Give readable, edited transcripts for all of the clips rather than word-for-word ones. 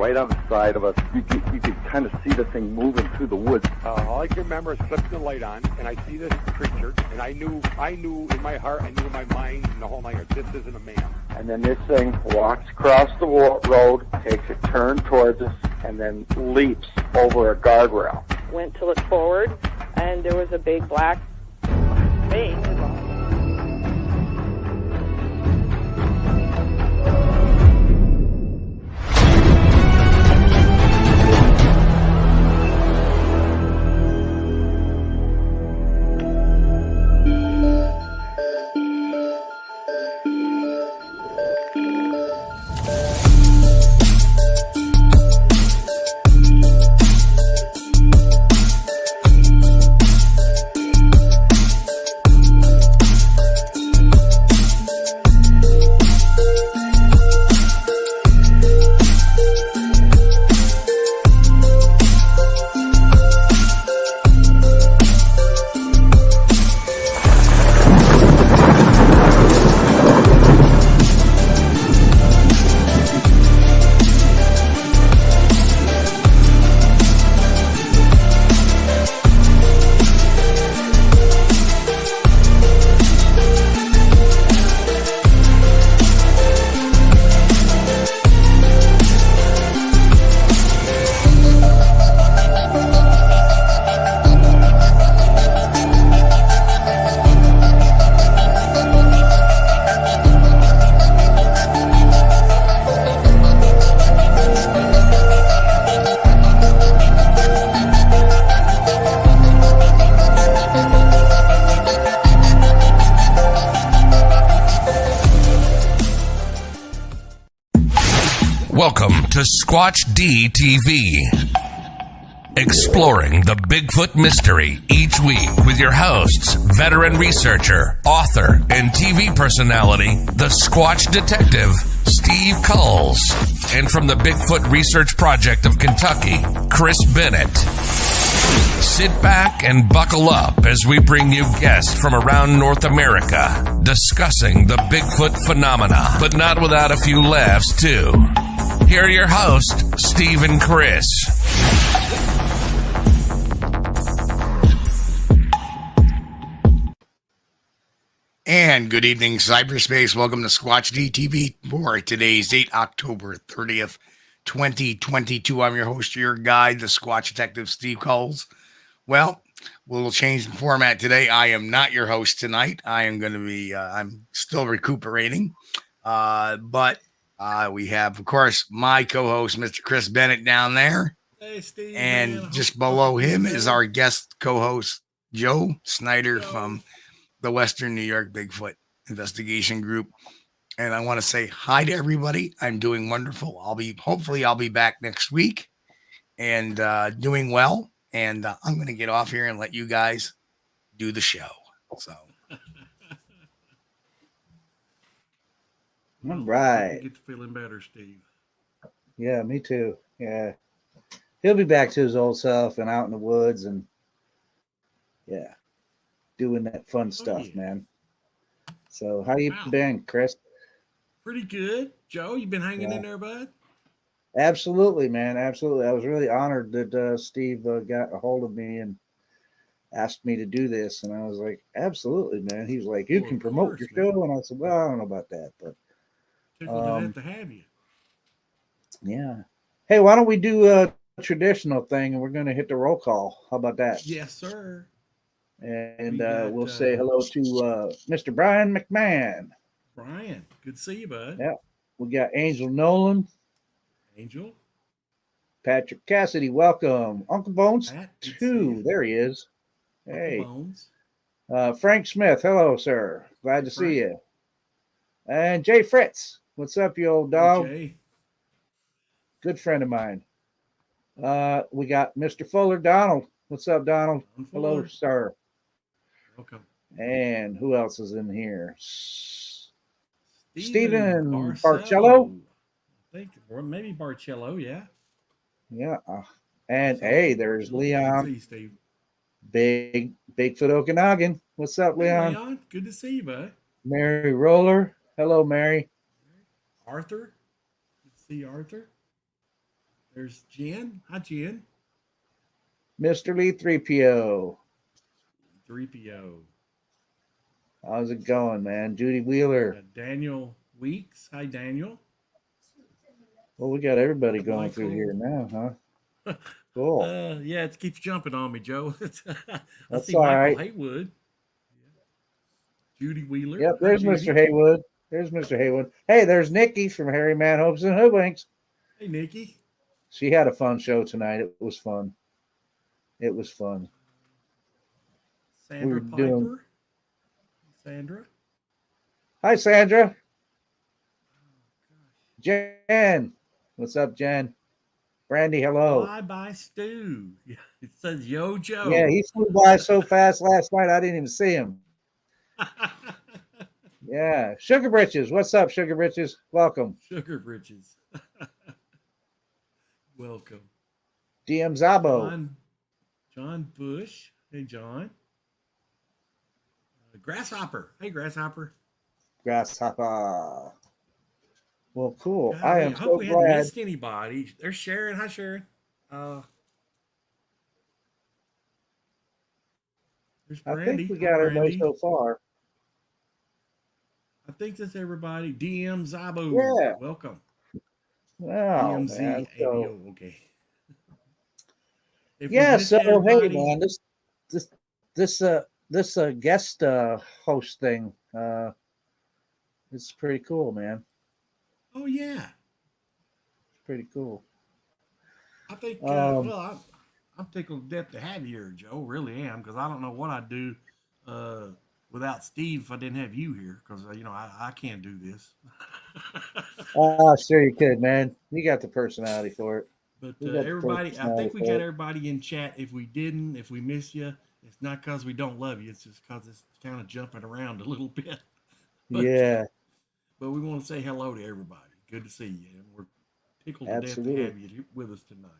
right on the side of us. You could kind of see the thing moving through the woods. All I can remember is flipping the light on, and I see this creature, and I knew in my heart, I knew in my mind, in the whole night, this isn't a man. And then this thing walks across the road, takes a turn towards us, and then leaps over a guardrail. Went to look forward, and there was a big black thing. Welcome to Squatch-D TV, exploring the Bigfoot mystery each week with your hosts, veteran researcher, author, and TV personality, the Squatch Detective, Steve Kulls, and from the Bigfoot Research Project of Kentucky, Chris Bennett. Sit back and buckle up as we bring you guests from around North America discussing the Bigfoot phenomena, but not without a few laughs too. Here are your hosts, Steve and Chris. And good evening, cyberspace. Welcome to Squatch-D TV for today's date, October 30th, 2022. I'm your host, your guide, the Squatch Detective, Steve Kulls. Well, we'll change the format today. I am not your host tonight. I am going to be, I'm still recuperating. But we have, of course, my co-host, Mr. Chris Bennett down there. Hey, Steve. And man, just below him is our guest co-host, Joe Snyder from the Western New York Bigfoot Investigation Group. And I want to say hi to everybody. I'm doing wonderful. Hopefully I'll be back next week and doing well. And I'm going to get off here and let you guys do the show. So. All right. Get to feeling better, Steve. Yeah, me too. Yeah. He'll be back to his old self and out in the woods and yeah, doing that fun stuff, man. So how you been, Chris? Pretty good. Joe, you been hanging in there, bud? Absolutely, man. Absolutely. I was really honored that Steve got a hold of me and asked me to do this. And I was like, absolutely, man. He was like, you can promote your show. And I said, well, I don't know about that, but have to have you. Yeah. Hey, why don't we do a traditional thing and we're going to hit the roll call. How about that? Yes, sir. And we'll say hello to Mr. Brian McMahon. Brian, good to see you, bud. Yeah. We got Angel Nolan. Angel. Patrick Cassidy, welcome. Uncle Bones Pat, 2. There he is. Hey. Uncle Bones. Frank Smith, hello, sir. Glad to see you. And Jay Fritz. What's up, you old dog? Jay. Good friend of mine. We got Mr. Fuller Donald. What's up, Donald? Hello, sir. Welcome. And who else is in here? Stephen Barcello. I think, or maybe Barcello, yeah. Yeah. And hey, there's Leon. See you, Steve. Bigfoot Okanagan. What's up, Leon? Hey, Leon? Good to see you, bud. Mary Roller. Hello, Mary. Arthur. Good to see you, Arthur. There's Jen. Hi, Jen. Mr. Lee 3PO. 3PO. How's it going, man? Judy Wheeler. Daniel Weeks. Hi, Daniel. Well, we got everybody going Michael. through here now, huh? Cool. Yeah, it keeps jumping on me, Joe. I see all Michael right. Haywood. Judy Wheeler. Yep, there's Mr. Haywood. There's Mr. Haywood. Hey, there's Nikki from Harry Man Hopes and Hoodwinks. Hey, Nikki. She had a fun show tonight. It was fun. It was fun. Sandra Piper. Sandra. Hi, Sandra. Jen. What's up, Jen? Brandy, hello. Bye, Stu. It says, yo, Joe. Yeah, he flew by so fast last night, I didn't even see him. Yeah. Sugar Britches. What's up, Sugar Britches? Welcome. Sugar Britches. Welcome. DM Zabo. John Bush. Hey, John. Grasshopper. Hey, Grasshopper. Grasshopper. Well, cool. God, I am hope so we glad. hadn't missed anybody. There's Sharon. Hi, Sharon. There's Brandy. I think we got everybody so far. I think that's everybody. DM Zabo. Yeah. Welcome. Wow. DMZ Man, so, ABO. Okay. Yeah. So hey, man, this guest host thing, it's pretty cool, man. Oh yeah. It's pretty cool. I think. Well, I'm tickled to death to have you here, Joe. Really am, because I don't know what I'd do without Steve if I didn't have you here. Because I can't do this. Sure you could, man. You got the personality for it. But everybody, I think we got everybody in chat. If we didn't, if we miss you, it's not because we don't love you. It's just because it's kind of jumping around a little bit. But, yeah. But we want to say hello to everybody. Good to see you. And we're tickled to death to have you with us tonight.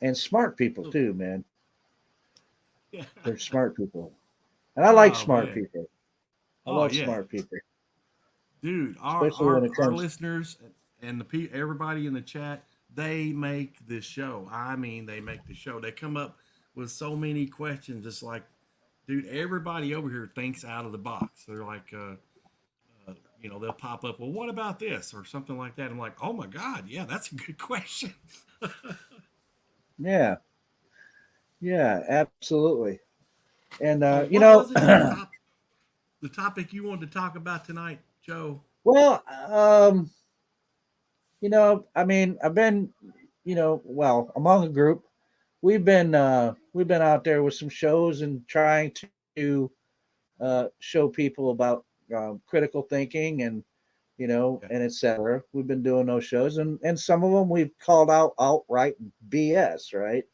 And smart people too, man. Yeah. They're smart people. And I like smart people. I love smart people. Dude, our listeners and everybody in the chat, they make this show. I mean, they make the show. They come up with so many questions. It's like, dude, everybody over here thinks out of the box. They're like, they'll pop up, well, what about this? Or something like that. I'm like, oh my God, yeah, that's a good question. Yeah. Yeah, absolutely. And, was it the topic you wanted to talk about tonight, Joe? Well, I mean, I've been, among a group, we've been out there with some shows and trying to show people about critical thinking and, and etc. We've been doing those shows, and some of them we've called out outright BS, right?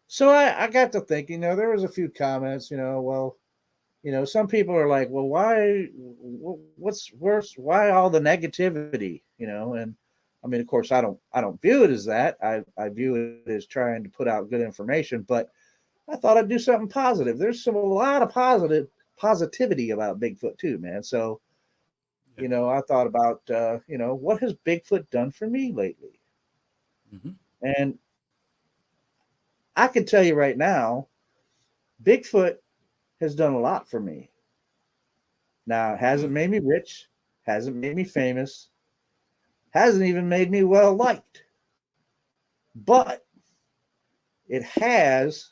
So I got to thinking, there was a few comments, some people are like, well, what's worse? Why all the negativity, and I mean, of course, I don't view it as that. I view it as trying to put out good information, but I thought I'd do something positive. There's a lot of positivity about Bigfoot too, man. So, I thought about, what has Bigfoot done for me lately? Mm-hmm. And I can tell you right now, Bigfoot has done a lot for me. Now, it hasn't made me rich, hasn't made me famous, hasn't even made me well liked, but it has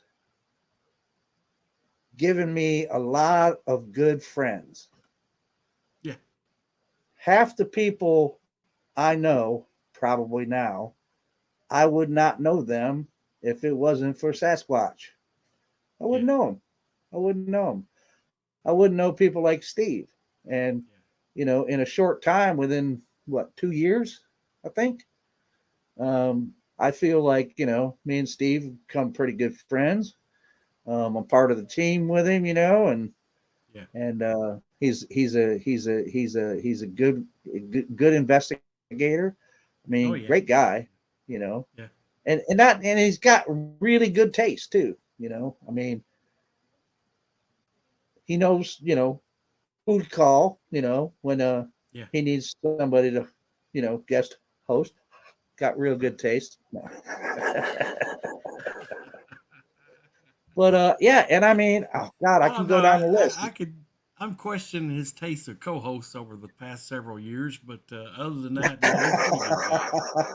given me a lot of good friends. Yeah. Half the people I know probably now, I would not know them if it wasn't for Sasquatch. I wouldn't know them. I wouldn't know them. I wouldn't know people like Steve. And, in a short time, within 2 years, I think, I feel like, me and Steve become pretty good friends. I'm part of the team with him, and he's a good investigator. I mean, great guy, and he's got really good taste too. I mean, he knows, who to call, when he needs somebody to, guest host. Got real good taste. But yeah, and I mean, oh God, I can go down the list. I'm questioning his taste of co-hosts over the past several years, but other than that, he's pretty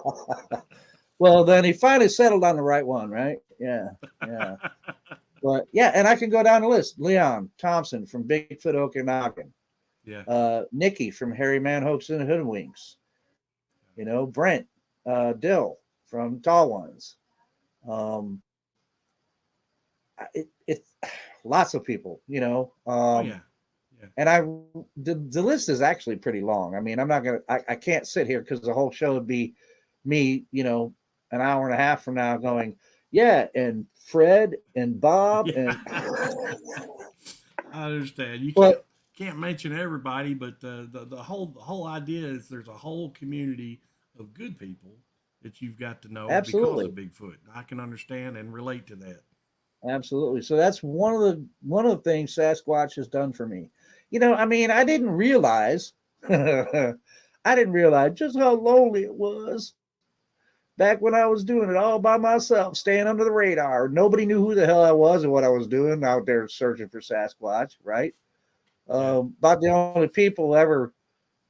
good. Well, then he finally settled on the right one, right? Yeah. But yeah, and I can go down the list. Leon Thompson from Bigfoot Okanagan. Yeah. Nikki from Hairy Man Hoax and Hoodwinks. Brent Dill from Tall Ones. It lots of people, Yeah. And the list is actually pretty long. I mean, I can't sit here because the whole show would be me, an hour and a half from now going, yeah, and Fred and Bob and I understand. You can't mention everybody, but the whole idea is there's a whole community of good people that you've got to know Absolutely. because of Bigfoot. I can understand and relate to that. Absolutely. So that's one of the things Sasquatch has done for me. I mean, I didn't realize just how lonely it was back when I was doing it all by myself, staying under the radar. Nobody knew who the hell I was and what I was doing out there searching for Sasquatch, right? About the only people ever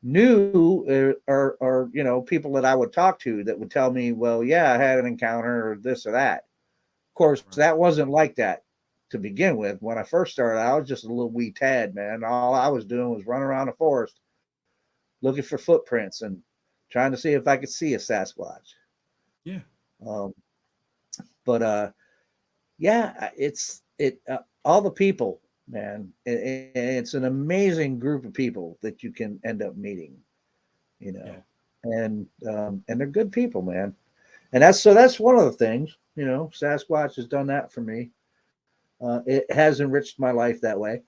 knew are people that I would talk to that would tell me, well, yeah, I had an encounter or this or that. Of course, that wasn't like that to begin with. When I first started, I was just a little wee tad, man. All I was doing was running around the forest looking for footprints and trying to see if I could see a Sasquatch. Yeah. But it's all the people, man. It's an amazing group of people that you can end up meeting, and they're good people, man. And that's one of the things, Sasquatch has done that for me. It has enriched my life that way.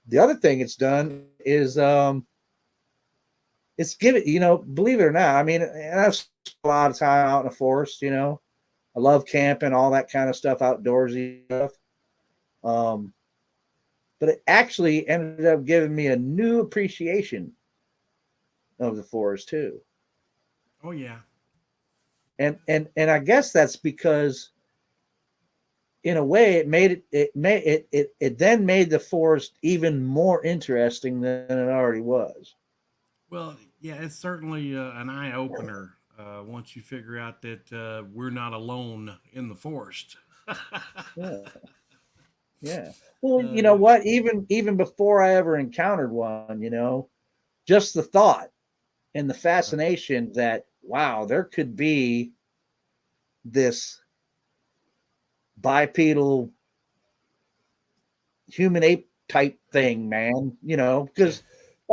The other thing it's done is it's given, believe it or not, I mean, and I've spent a lot of time out in the forest, I love camping, all that kind of stuff, outdoorsy stuff. But it actually ended up giving me a new appreciation of the forest too. Oh yeah. And I guess that's because in a way it then made the forest even more interesting than it already was. Well, yeah, it's certainly an eye opener once you figure out that we're not alone in the forest. Yeah. Well, you know what? Even before I ever encountered one, just the thought and the fascination that, wow, there could be this bipedal human ape type thing, man, because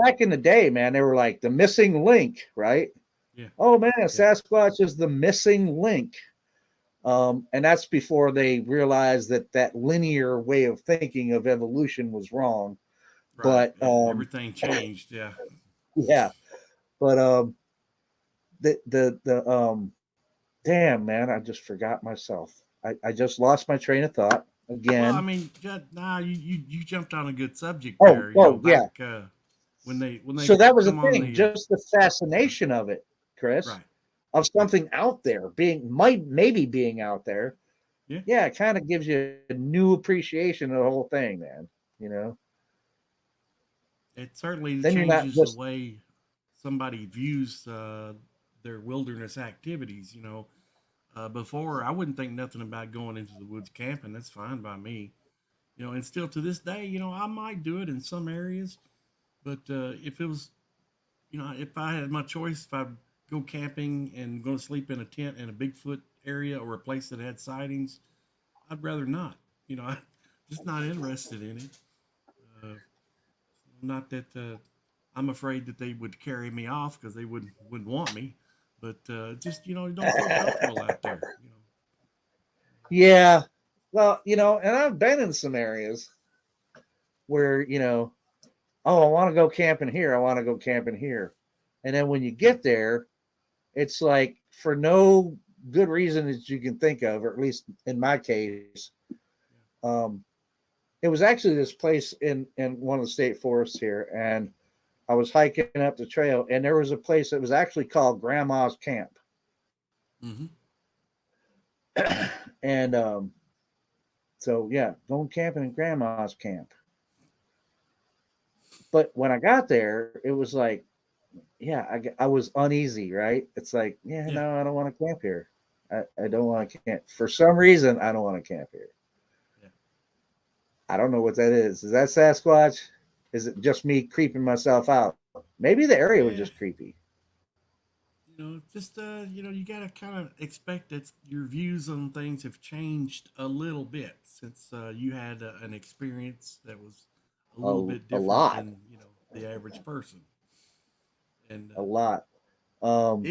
back in the day, man, they were like the missing link, right? Yeah. Oh man, Sasquatch is the missing link. And that's before they realized that linear way of thinking of evolution was wrong. Right. But everything changed, yeah. Yeah. But the damn, man, I just forgot myself. I just lost my train of thought again. Well, I mean, you jumped on a good subject there. Back, when they so that was the thing, just the fascination of it, Chris. Right. Of something out there maybe being out there. Yeah, it kind of gives you a new appreciation of the whole thing, man. It certainly then changes the way somebody views their wilderness activities. Before I wouldn't think nothing about going into the woods camping. That's fine by me. And still to this day, I might do it in some areas, but if it was, if I had my choice, if I go camping and go to sleep in a tent in a Bigfoot area or a place that had sightings, I'd rather not. I'm just not interested in it. Not that I'm afraid that they would carry me off because they wouldn't want me, but just don't feel comfortable out there. Yeah, well, and I've been in some areas where oh, I want to go camping here. I want to go camping here, and then when you get there, it's like for no good reason that you can think of, or at least in my case, it was actually this place in one of the state forests here, and I was hiking up the trail, and there was a place that was actually called Grandma's Camp. Mm-hmm. And so yeah, going camping in Grandma's camp. But when I got there, it was like, yeah, I was uneasy, right? It's like, yeah, no, I don't want to camp here. I don't want to camp. For some reason, I don't want to camp here. Yeah. I don't know what that is. Is that Sasquatch? Is it just me creeping myself out? Maybe the area was just creepy. You know, just you know, you gotta kind of expect that your views on things have changed a little bit since you had an experience that was a little bit different than, you know, the average person. And a lot. And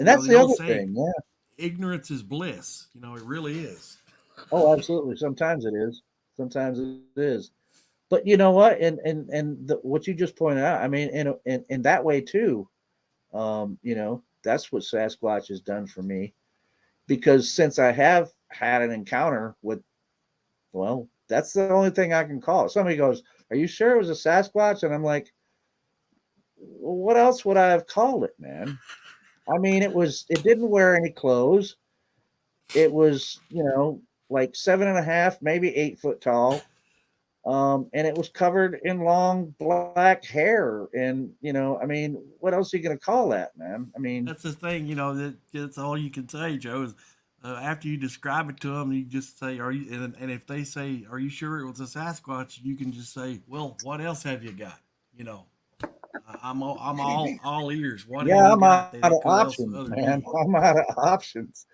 that's the other thing. Yeah, ignorance is bliss. You know, it really is. Oh, absolutely. Sometimes it is. Sometimes it is. But you know what? And what you just pointed out, I mean, in that way too, you know, that's what Sasquatch has done for me. Because since I have had an encounter with, well, that's the only thing I can call it. Somebody goes, "Are you sure it was a Sasquatch?" And I'm like, well, what else would I have called it, man? I mean, it didn't wear any clothes. It was, you know, like 7.5, maybe 8 foot tall. And it was covered in long black hair. And, you know, I mean, what else are you going to call that, man? I mean, that's the thing, you know, that's all you can say, Joe, is after you describe it to them, you just say, "Are you?" And if they say, "Are you sure it was a Sasquatch?" You can just say, "Well, what else have you got?" You know, I'm all ears. What have you I'm got out of options, man. I'm out of options.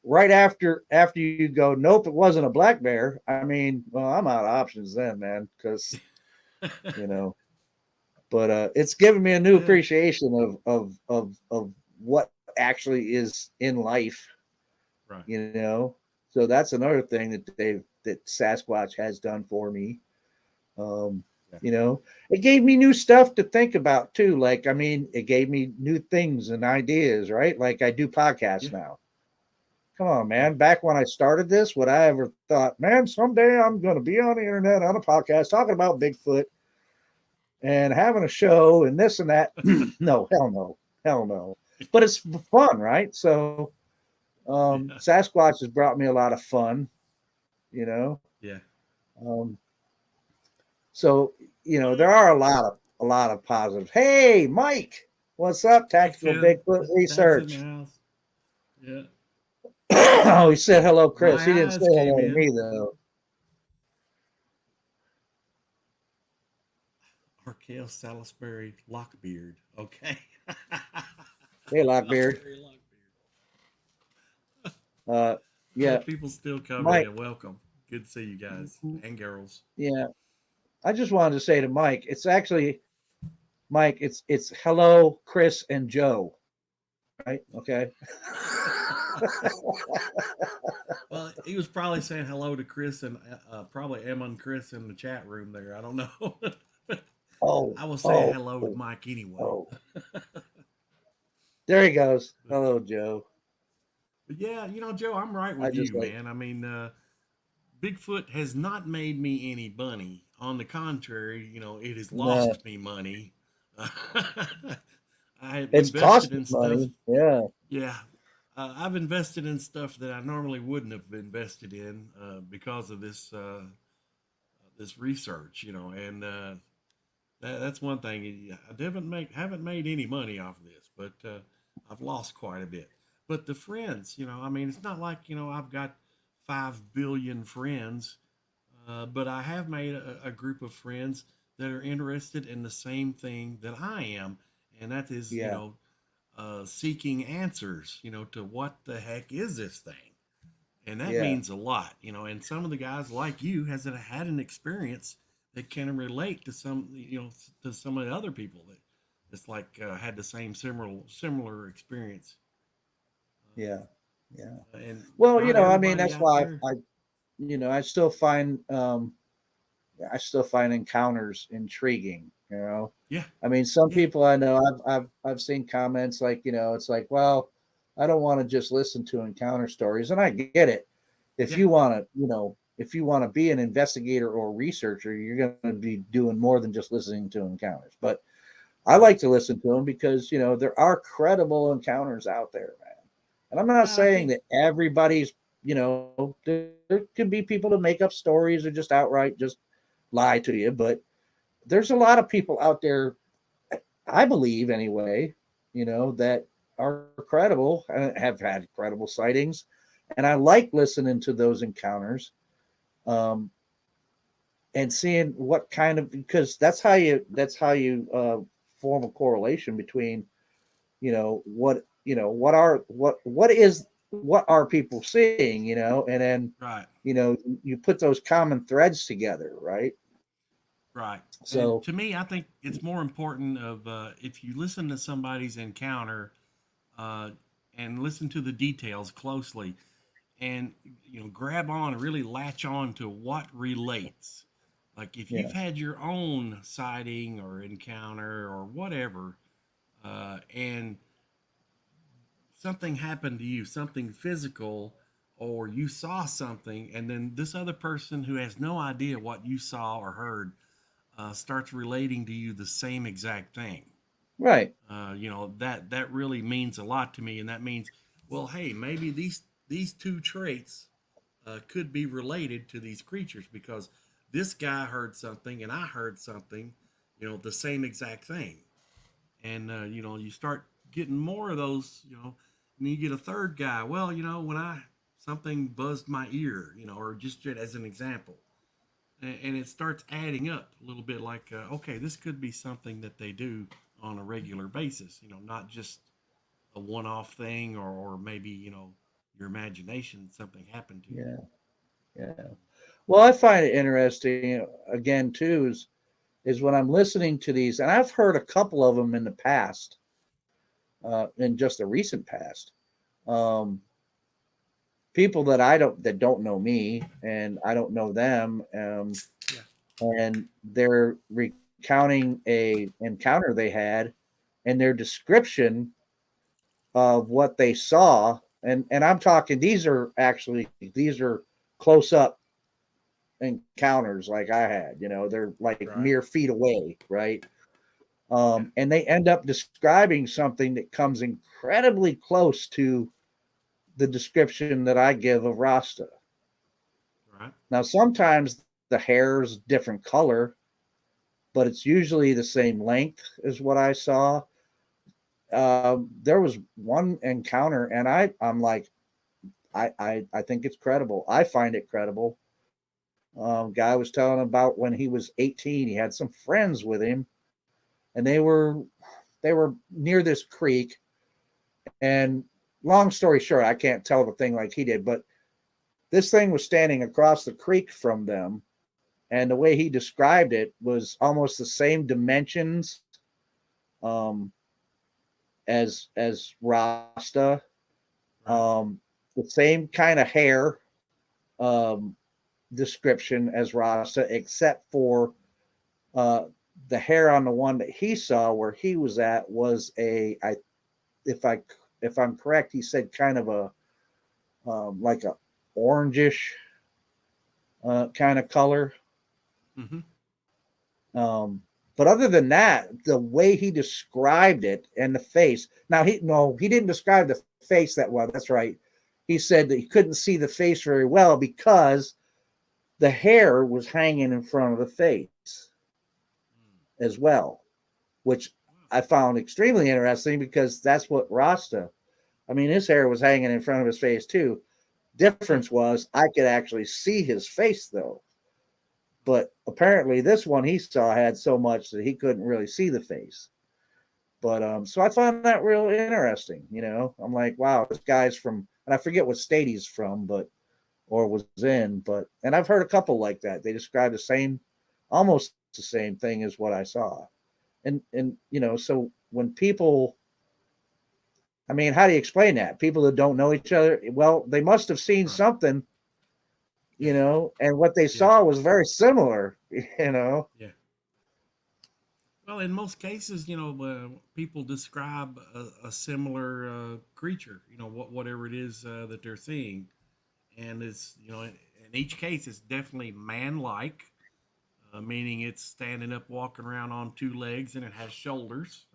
Right after you go, "Nope, it wasn't a black bear." I mean, well, I'm out of options then, man, because you know. But it's given me a new appreciation of what actually is in life, right? You know. So that's another thing that Sasquatch has done for me. You know, it gave me new stuff to think about too. Like, I mean, it gave me new things and ideas, right? Like I do podcasts now. Come on, man. Back when I started this, would I ever thought, man, someday I'm going to be on the internet on a podcast talking about Bigfoot and having a show and this and that? No, hell no. Hell no. But it's fun, right? So Sasquatch has brought me a lot of fun, you know? Yeah. So, you know, there are a lot of positives. Hey, Mike, what's up? Tactical Bigfoot Research. Yeah. Oh, he said hello, Chris. He didn't say hello to me, though. Arkale Salisbury Lockbeard. Okay. Hey, Lockbeard. Yeah. People still coming Mike, in. Welcome. Good to see you guys and girls. Yeah. I just wanted to say to Mike, it's actually, Mike, it's hello, Chris and Joe. Right? Okay. Well, he was probably saying hello to Chris and probably Emma and Chris in the chat room there. I don't know. I was saying hello to Mike anyway. There he goes. Hello, Joe. But yeah, you know, Joe, I'm right with you, man. I mean, Bigfoot has not made me any money. On the contrary, you know, it has lost me money. It's cost me money. Yeah. Yeah. I've invested in stuff that I normally wouldn't have invested in because of this this research, you know, and that's one thing. I haven't made any money off of this, but I've lost quite a bit. But the friends, you know, I mean, it's not like, you know, I've got 5 billion friends, but I have made a group of friends that are interested in the same thing that I am, and that is, you know, seeking answers, you know, to what the heck is this thing? And that means a lot, you know, and some of the guys like you has had an experience that can relate to some, you know, to some of the other people that's like had the same similar experience. Yeah. Yeah. And well, you know, I mean, that's why I you know, I still find encounters intriguing, you know. Yeah. I mean, some people I know, I've seen comments like, you know, it's like, well, I don't want to just listen to encounter stories, and I get it. If you want to, you know, if you want to be an investigator or researcher, you're going to be doing more than just listening to encounters. But I like to listen to them because, you know, there are credible encounters out there, man. And I'm not saying that everybody's, you know, there can be people that make up stories or just outright just lie to you, but there's a lot of people out there, I believe anyway, you know, that are credible and have had credible sightings. And I like listening to those encounters. And seeing what kind of, because that's how you form a correlation between, you know, what are people seeing, you know, and then right, you know, you put those common threads together, right? right. So and to me, I think it's more important of if you listen to somebody's encounter and listen to the details closely, and you know, grab on and really latch on to what relates. Like if you've had your own sighting or encounter or whatever, and something happened to you, something physical, or you saw something, and then this other person who has no idea what you saw or heard starts relating to you the same exact thing. right. You know, that really means a lot to me, and that means, well, hey, maybe these two traits could be related to these creatures because this guy heard something and I heard something, you know, the same exact thing. And, you know, you start getting more of those, you know, and you get a third guy. Well, you know, when something buzzed my ear, you know, or just as an example, and it starts adding up a little bit like, okay, this could be something that they do on a regular basis, you know, not just a one-off thing, or maybe, you know, your imagination, something happened to you. Yeah. Well, I find it interesting again too is when I'm listening to these, and I've heard a couple of them in the past, in just the recent past. People that don't know me and I don't know them, and they're recounting a encounter they had, and their description of what they saw, and I'm talking these are close up encounters like I had, you know, they're like mere feet away, right? And they end up describing something that comes incredibly close to the description that I give of Rasta. Right. Now, sometimes the hair's different color, but it's usually the same length as what I saw. There was one encounter, and I'm like, I think it's credible. I find it credible. Guy was telling about when he was 18, he had some friends with him, and they were near this creek. And long story short, I can't tell the thing like he did, but this thing was standing across the creek from them, and the way he described it was almost the same dimensions as Rasta, the same kind of hair description as Rasta, except for the hair on the one that he saw where he was at was if I'm correct, he said kind of a like a orangish kind of color. Mm-hmm. But other than that, the way he described it and the face. Now he didn't describe the face that well. That's right. He said that he couldn't see the face very well because the hair was hanging in front of the face as well, which I found extremely interesting because that's what Rasta. I mean, his hair was hanging in front of his face too. Difference was I could actually see his face though. But apparently this one he saw had so much that he couldn't really see the face. But so I found that real interesting, you know. I'm like, wow, this guy's from, and I forget what state he's from, or was in, and I've heard a couple like that. They describe almost the same thing as what I saw. And you know, so when people, I mean, how do you explain that? People that don't know each other, well, they must have seen something, you know, and what they saw was very similar, you know. Yeah. Well, in most cases, you know, people describe a similar creature, you know, whatever it is that they're seeing, and it's, you know, in each case, it's definitely man-like. meaning it's standing up, walking around on two legs, and it has shoulders.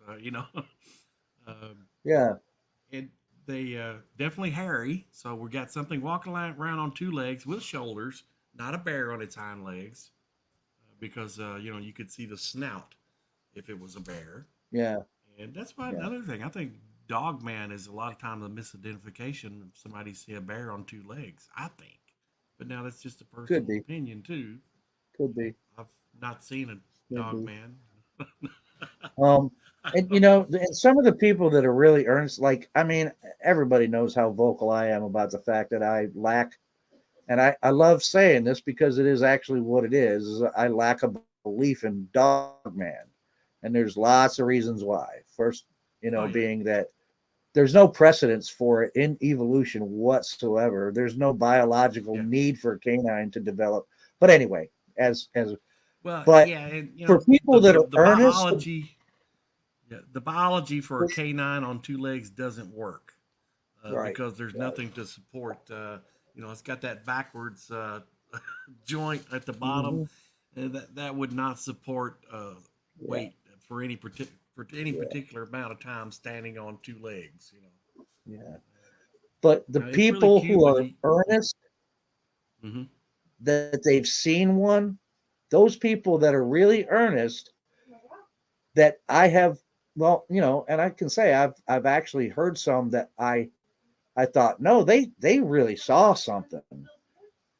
Yeah. And they definitely hairy. So we got something walking around on two legs with shoulders, not a bear on its hind legs, because you could see the snout if it was a bear. Yeah. And that's why another thing. I think dog man is a lot of times a misidentification. If somebody see a bear on two legs, I think. But now that's just a personal opinion too. Could be. I've not seen a dog man. And and some of the people that are really earnest, like, I mean, everybody knows how vocal I am about the fact that I lack, and I love saying this because it is actually what it is I lack a belief in dog man. And there's lots of reasons why. First, being that there's no precedence for it in evolution whatsoever. There's no biological need for a canine to develop. But anyway, for people that are earnest, the biology for a canine on two legs doesn't work because there's nothing to support. It's got that backwards joint at the bottom, and that would not support weight for any particular amount of time standing on two legs. Yeah, but the people really who are earnest that they've seen one, those people that are really earnest that I have, and I can say I've actually heard some that I thought, no, they really saw something.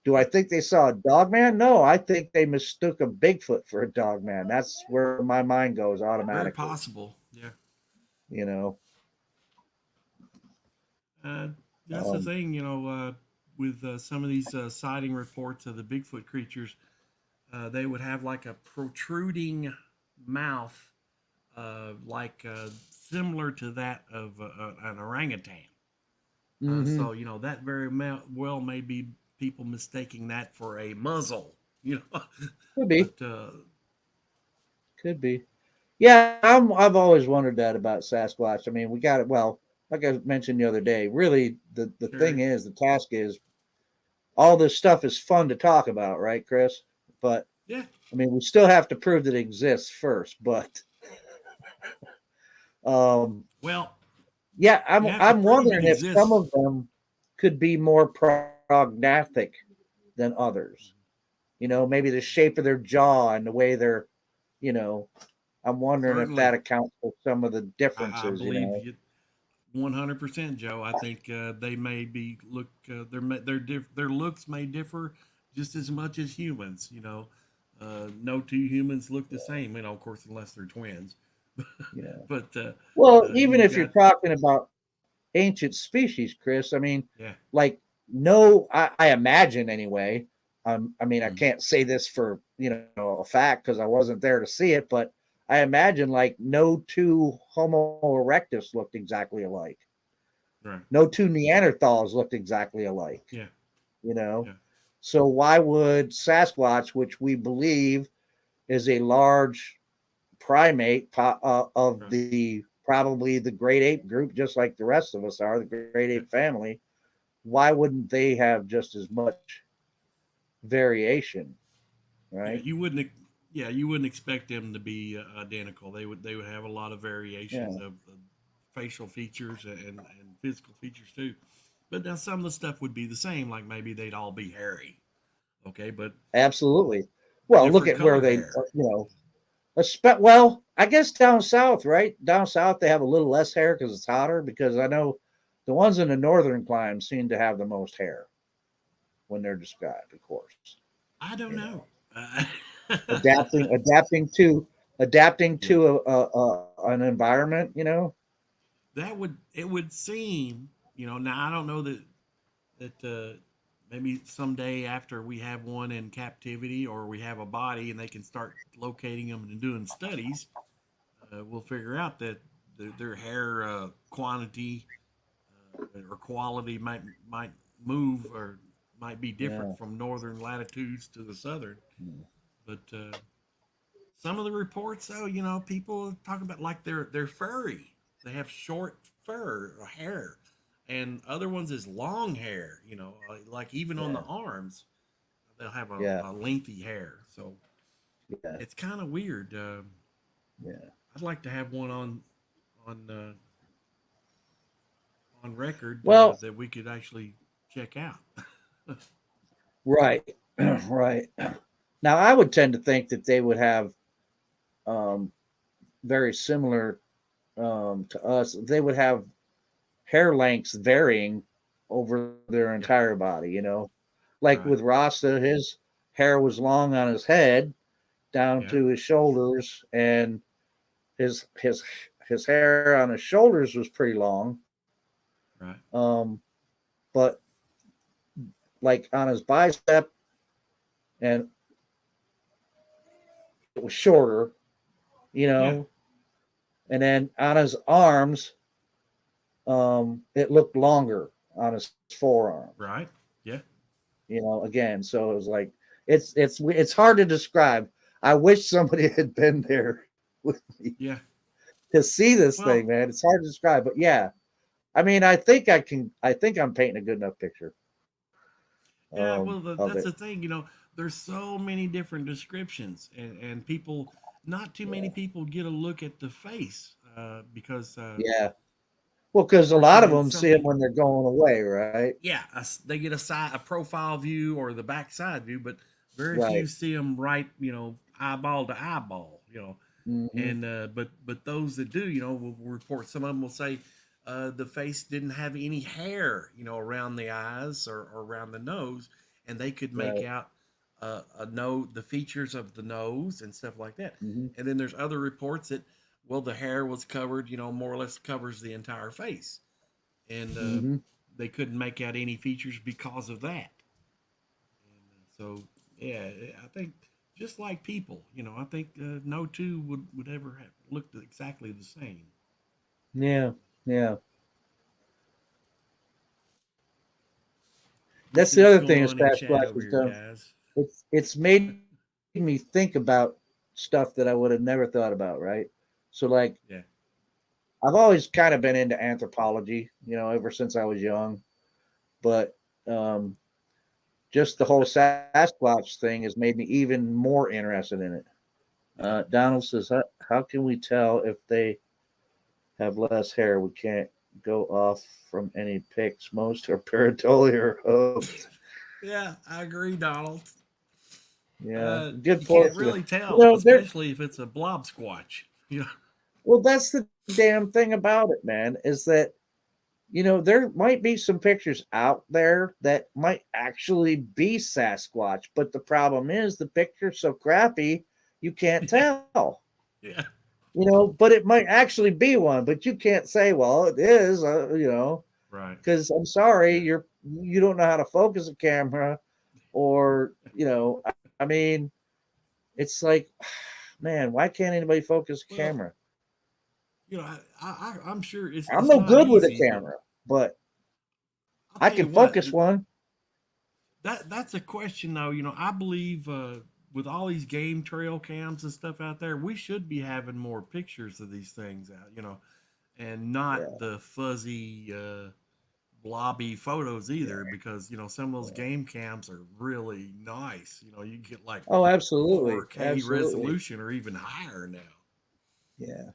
Do I think they saw a dog man? No, I think they mistook a Bigfoot for a dog man. That's where my mind goes automatically. Very possible, yeah. That's the thing, with some of these sighting reports of the Bigfoot creatures, they would have like a protruding mouth, similar to that of an orangutan. So, that very well may be people mistaking that for a muzzle, Could be. But, could be. Yeah, I've always wondered that about Sasquatch. I mean, we got it. Well, like I mentioned the other day, really the thing is, the task is, all this stuff is fun to talk about, right, Chris? But yeah, I mean, we still have to prove that it exists first. But yeah, I'm wondering if some of them could be more prognostic than others. Maybe the shape of their jaw and the way they're, I'm wondering if that accounts for some of the differences. I believe 100%, Joe. I think they may be their looks may differ just as much as humans. No two humans look the same. Of course, unless they're twins. Yeah. But even if you're talking about ancient species, Chris, I mean, I imagine anyway. I mean, I can't say this for a fact because I wasn't there to see it, but I imagine no two Homo erectus looked exactly alike. Right. No two Neanderthals looked exactly alike. Yeah. So why would Sasquatch, which we believe is a large primate of probably the great ape group, just like the rest of us are, the great ape family, why wouldn't they have just as much variation? Right. You wouldn't expect them to be identical. They would have a lot of variation of facial features and physical features too. But now some of the stuff would be the same, like maybe they'd all be hairy. Okay, but absolutely. Well, look at where they, well, I guess down south, right? Down south they have a little less hair because it's hotter. Because I know the ones in the northern climes seem to have the most hair when they're described. Of course, I don't know. adapting to an environment, it would seem, now I don't know that maybe someday after we have one in captivity or we have a body and they can start locating them and doing studies, we'll figure out that their hair quantity or quality might move or might be different from northern latitudes to the southern. But some of the reports, though, people talk about they're furry. They have short fur or hair, and other ones is long hair. Like even on the arms, they'll have a lengthy hair. So Yeah. It's kind of weird. Yeah. I'd like to have one on record that we could actually check out. Right. Right. Now, I would tend to think that they would have very similar to us. They would have hair lengths varying over their entire body, you know. Like Right. with Rasta, his hair was long on his head down to his shoulders, and his hair on his shoulders was pretty long. Right. But like on his bicep, and it was shorter, you know. And then on his arms, it looked longer on his forearm. Right. Yeah. You know, again, so it was like it's hard to describe. I wish somebody had been there with me. Yeah. To see this thing, man. It's hard to describe, but yeah. I mean, I think I'm painting a good enough picture. Yeah, well, that's the thing, you know, there's so many different descriptions, and people, not too many people get a look at the face because well, because a lot of them see them when they're going away, right? Yeah, they get a profile view or the backside view, but very few see them right, you know, eyeball to eyeball, you know. And but those that do, you know, will report. Some of them will say the face didn't have any hair, you know, around the eyes or around the nose, and they could make out the features of the nose and stuff like that. And then there's other reports that, well, the hair was covered, you know, more or less covers the entire face, and they couldn't make out any features because of that. And so yeah, I think. Just like people, you know, I think no two would ever have looked exactly the same. Yeah, yeah. That's the other thing as Sasquatch has done. It's made me think about stuff that I would have never thought about, right? So, like, I've always kind of been into anthropology, you know, ever since I was young. But just the whole Sasquatch thing has made me even more interested in it. Donald says, how can we tell if they have less hair? We can't go off from any pics. Most are pareidolia or Yeah, I agree, Donald. Yeah, good point. You can't really tell, you know, especially if it's a blob squatch. You know? Well, that's the damn thing about it, man, is that, you know, there might be some pictures out there that might actually be Sasquatch, but the problem is the picture's so crappy, you can't tell. Yeah. You know, but it might actually be one, but you can't say, well, it is, you know. Right. Because I'm sorry, you don't know how to focus a camera, or, you know, I mean, it's like, man, why can't anybody focus a camera? You know, I'm sure I'm no good with a camera, but I can focus one. That's a question, though. You know, I believe with all these game trail cams and stuff out there, we should be having more pictures of these things out, you know, and not the fuzzy, blobby photos either, because, you know, some of those game cams are really nice. You know, you get like absolutely 4K resolution or even higher now. Yeah.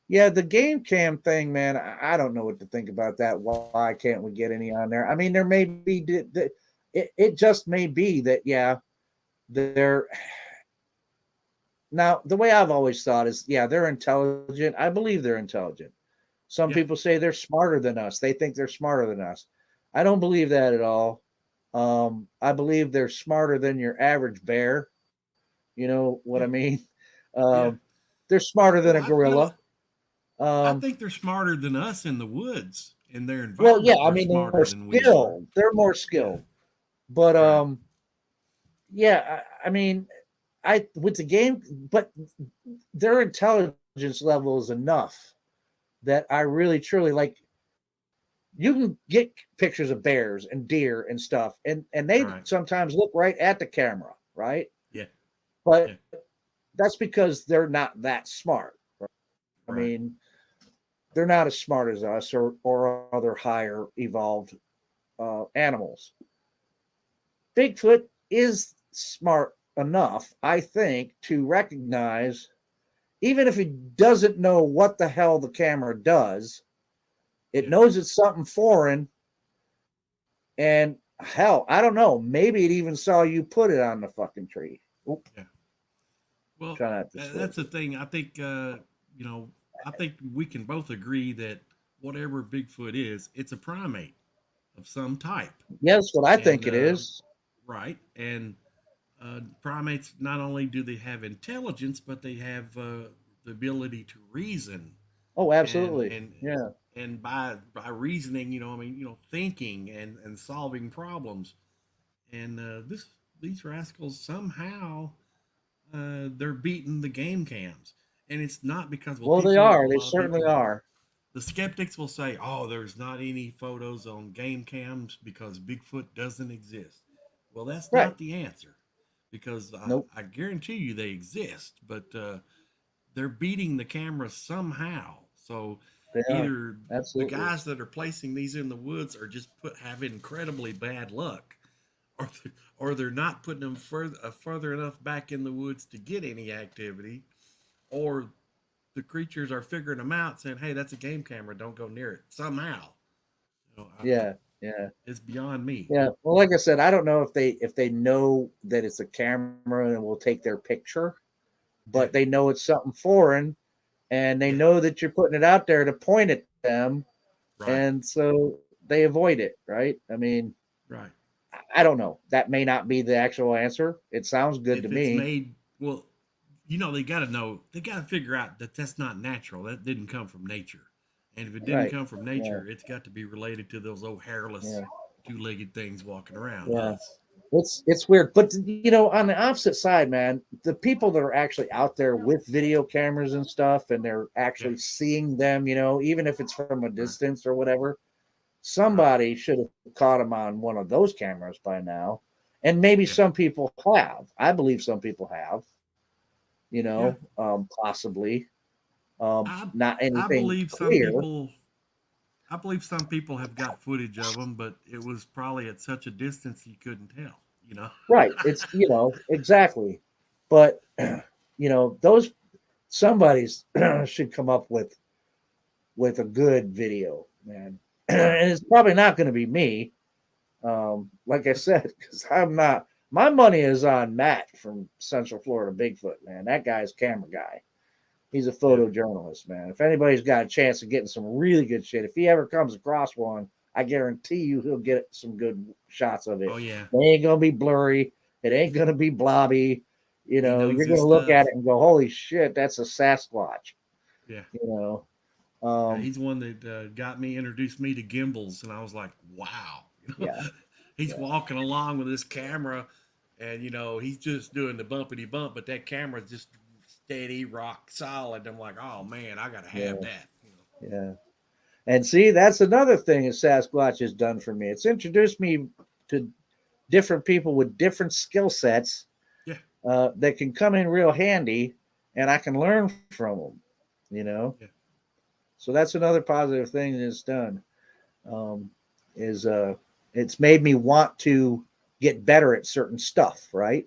Yeah, the game cam thing, man, I don't know what to think about that. Why can't we get any on there? I mean, there may be, it just may be that, they're, now, the way I've always thought is, they're intelligent. I believe they're intelligent. Some people say they're smarter than us. They think they're smarter than us. I don't believe that at all. I believe they're smarter than your average bear. You know what I mean? They're smarter than a gorilla. I think they're smarter than us in the woods, in their environment. Well, I mean, they're more skilled. They're more skilled. But I mean, with the game, but their intelligence level is enough that I really truly like. You can get pictures of bears and deer and stuff, and they sometimes look right at the camera, right? Yeah. But that's because they're not that smart. Right? I mean, they're not as smart as us or other higher evolved animals. Bigfoot is smart enough, I think, to recognize, even if he doesn't know what the hell the camera does, it knows it's something foreign. And hell, I don't know. Maybe it even saw you put it on the fucking tree. Oop. Yeah. Well, that's the thing. I think, you know, I think we can both agree that whatever Bigfoot is, it's a primate of some type. Yes, what I think it is. Right. And primates, not only do they have intelligence, but they have the ability to reason. Oh, absolutely. Yeah. And by reasoning, you know, I mean, you know, thinking and solving problems. And these rascals somehow they're beating the game cams. And it's not because they are. They certainly are. The skeptics will say, "Oh, there's not any photos on game cams because Bigfoot doesn't exist." Well, that's not the answer, because I guarantee you they exist, but they're beating the camera somehow. So either the guys that are placing these in the woods are just have incredibly bad luck, or they're not putting them further enough back in the woods to get any activity, or the creatures are figuring them out, saying, "Hey, that's a game camera. Don't go near it." Somehow, you know, it's beyond me. Yeah, well, like I said, I don't know if they know that it's a camera and will take their picture, but they know it's something foreign, and they know that you're putting it out there to point at them, and so they avoid it, right? I mean, I don't know. That may not be the actual answer. It sounds good to me. Well, you know, they got to know, they got to figure out that that's not natural. That didn't come from nature. And if it didn't come from nature, it's got to be related to those old hairless, two-legged things walking around. Yeah. It's weird. But, you know, on the opposite side, man, the people that are actually out there with video cameras and stuff, and they're actually seeing them, you know, even if it's from a distance or whatever, somebody should have caught them on one of those cameras by now. And maybe some people have. I believe some people have, you know, possibly. Not anything I believe clear. I believe some people have got footage of them, but it was probably at such a distance you couldn't tell, you know? Right. It's, you know, exactly. But, you know, somebody's should come up with a good video, man. And it's probably not going to be me. Like I said, because my money is on Matt from Central Florida Bigfoot, man. That guy's camera guy. He's a photojournalist, man. If anybody's got a chance of getting some really good shit, if he ever comes across one, I guarantee you he'll get some good shots of it. Oh, yeah. It ain't going to be blurry. It ain't going to be blobby. You know, you're going to look at it and go, holy shit, that's a Sasquatch. Yeah. You know, he's one that introduced me to gimbals, and I was like, wow. Yeah. He's walking along with this camera, and, you know, he's just doing the bumpity bump, but that camera's just steady, rock solid. I'm like, oh man, I gotta have that. You know? Yeah. And see, that's another thing that Sasquatch has done for me. It's introduced me to different people with different skill sets that can come in real handy, and I can learn from them, you know? Yeah. So that's another positive thing that it's done. It's made me want to get better at certain stuff, right?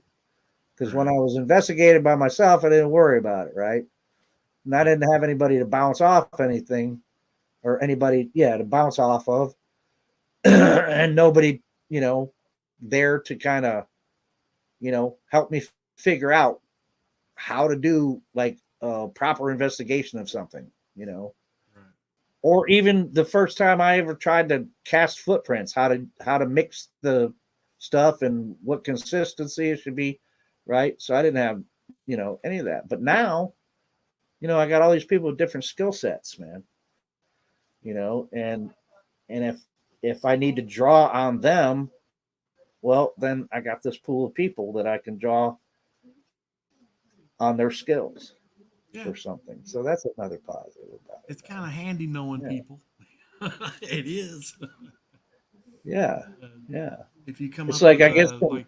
Because when I was investigated by myself, I didn't worry about it, right? And I didn't have anybody to bounce off anything, or anybody, to bounce off of, and nobody, you know, there to kind of, you know, help me figure out how to do like a proper investigation of something, you know, or even the first time I ever tried to cast footprints, how to mix the stuff and what consistency it should be. Right. So I didn't have, you know, any of that. But now, you know, I got all these people with different skill sets, man. You know, and if I need to draw on them, well, then I got this pool of people that I can draw on their skills for something. So that's another positive about it. It's kind of handy knowing people. It is. Yeah. If you come it's up like, with,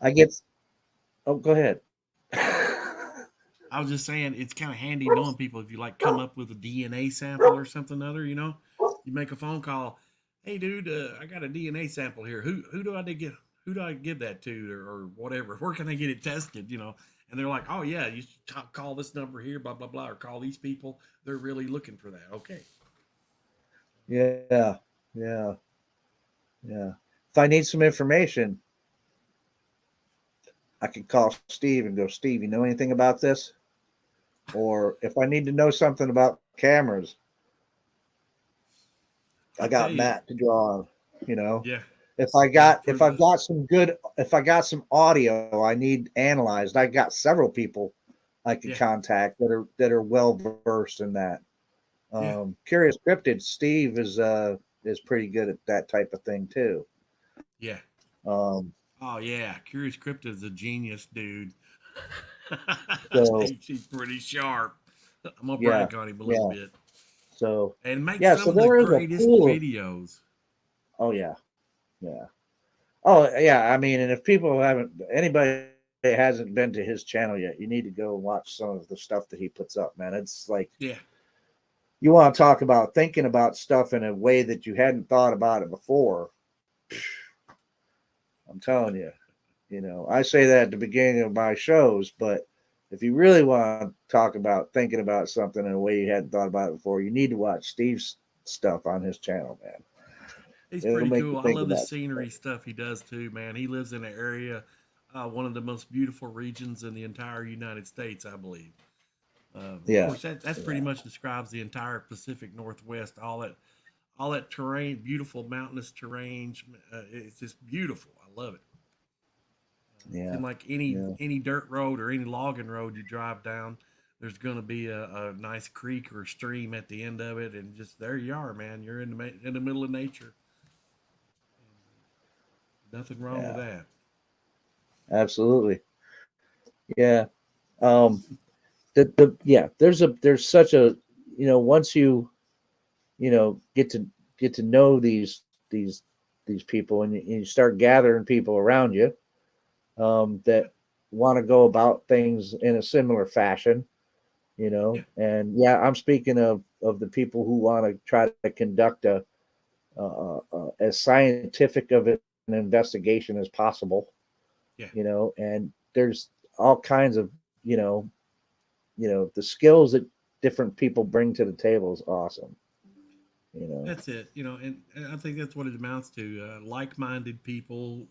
I guess, go ahead. I was just saying, it's kind of handy knowing people. If you like come up with a DNA sample or something other, you know, you make a phone call. Hey, dude, I got a DNA sample here. Who do I who do I give that to or whatever? Where can I get it tested? You know, and they're like, oh yeah, you should call this number here, blah blah blah, or call these people. They're really looking for that. Okay. Yeah, yeah, yeah. If I need some information, I can call Steve and go, Steve, you know anything about this? Or if I need to know something about cameras, I got Matt to draw on, you know. Yeah. If I got some audio I need analyzed, I got several people I can contact that are well versed in that. Curious Cryptid, Steve is pretty good at that type of thing too. Yeah. Oh yeah, Curious Cryptid is a genius, dude. So, he's pretty sharp. I'm gonna brag on him a little bit. So and make some of the greatest videos. Oh yeah, yeah. Oh yeah. I mean, and if anybody hasn't been to his channel yet, you need to go and watch some of the stuff that he puts up, man. It's like, you want to talk about thinking about stuff in a way that you hadn't thought about it before. I'm telling you, you know, I say that at the beginning of my shows, but if you really want to talk about thinking about something in a way you hadn't thought about it before, you need to watch Steve's stuff on his channel, man. He's pretty cool. I love the scenery stuff he does too, man. He lives in an area, one of the most beautiful regions in the entire United States, I believe. Of course, that's pretty much describes the entire Pacific Northwest. All that terrain, beautiful mountainous terrain. It's just beautiful. I love it. And like any dirt road or any logging road you drive down, there's going to be a nice creek or stream at the end of it, and just there you are, man. You're in the middle of nature. Nothing wrong with that. Absolutely. Yeah. There's such a, you know, once you know, get to know these people, and you start gathering people around you that want to go about things in a similar fashion, you know. And I'm speaking of the people who want to try to conduct as scientific of an investigation as possible, you know. And there's all kinds of, you know, the skills that different people bring to the table is awesome. You know, that's it. You know, and I think that's what it amounts to: like-minded people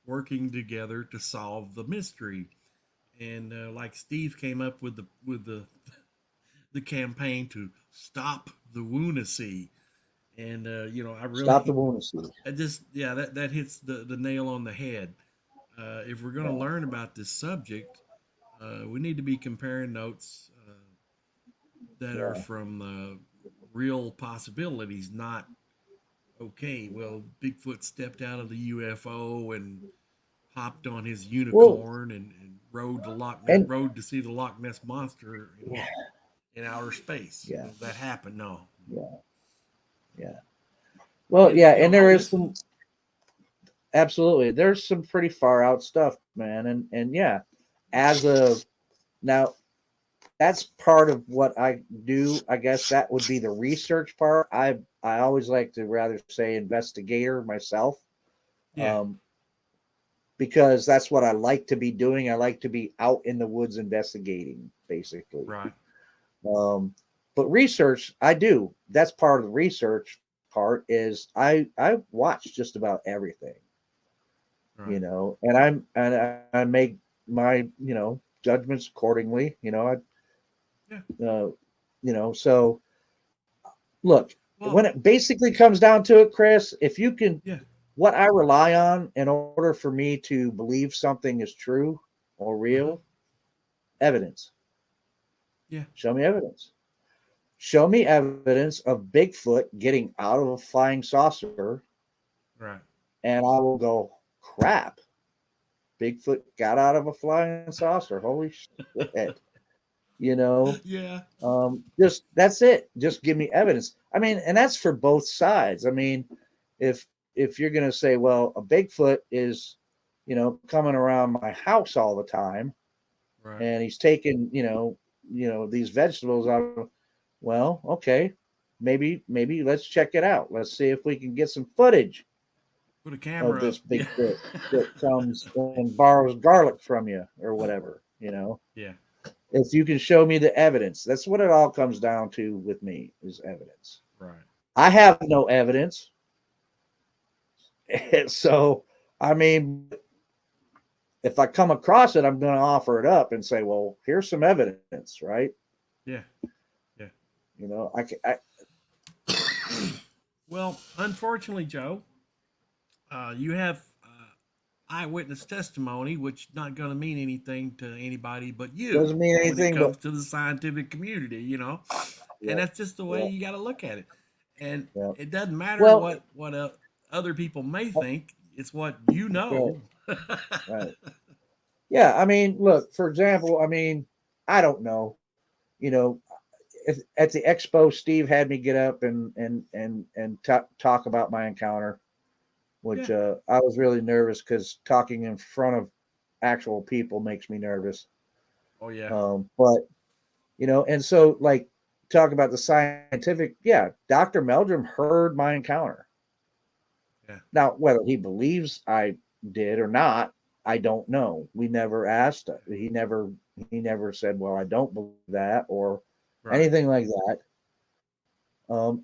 working together to solve the mystery. And like Steve came up with the campaign to stop the WNYBIG. And you know, I really stop the WNYBIG. That hits the nail on the head. If we're going to learn about this subject, we need to be comparing notes that are from real possibilities, not well, Bigfoot stepped out of the UFO and hopped on his unicorn and rode to see the Loch Ness monster in outer space. You know, that happened. No. Yeah. Well, and there is some, absolutely, there's some pretty far out stuff, man. And as of now, that's part of what I do. I guess that would be the research part. I always like to rather say investigator myself. Because that's what I like to be doing. I like to be out in the woods investigating, basically. Right. But research, I do. That's part of the research part is I watch just about everything. Right. You know, and I make my, you know, judgments accordingly. You know, you know, so look, when it basically comes down to it, Chris, if you can, what I rely on in order for me to believe something is true or real, evidence. Yeah. Show me evidence. Show me evidence of Bigfoot getting out of a flying saucer. Right. And I will go, crap. Bigfoot got out of a flying saucer. Holy shit. You know? Yeah. Just that's it. Just give me evidence. I mean, and that's for both sides. I mean, if you're going to say, well, a Bigfoot is, you know, coming around my house all the time, right, and he's taking, you know, these vegetables out. Well, okay, maybe let's check it out. Let's see if we can get some footage Put a camera of this up. Yeah. Bigfoot that comes and borrows garlic from you or whatever, Yeah. If you can show me the evidence, that's what it all comes down to with me is evidence. Right. I have no evidence. So, I mean, if I come across it, I'm going to offer it up and say, well, here's some evidence, right? Yeah. Yeah. Well, unfortunately, Joe, you have eyewitness testimony, which not going to mean anything to anybody but you. Doesn't mean anything when it comes to the scientific community, Yeah. And that's just the way you got to look at it. And Yeah. it doesn't matter what other people may think. It's what you know. Right. Yeah. I mean, look, for example, I don't know, at the expo, Steve had me get up and talk about my encounter, which I was really nervous because talking in front of actual people makes me nervous. Oh yeah. But and so like talk about the scientific, Dr. Meldrum heard my encounter. Yeah. Now, whether he believes I did or not, I don't know. We never asked. He never said, well, I don't believe that or anything like that.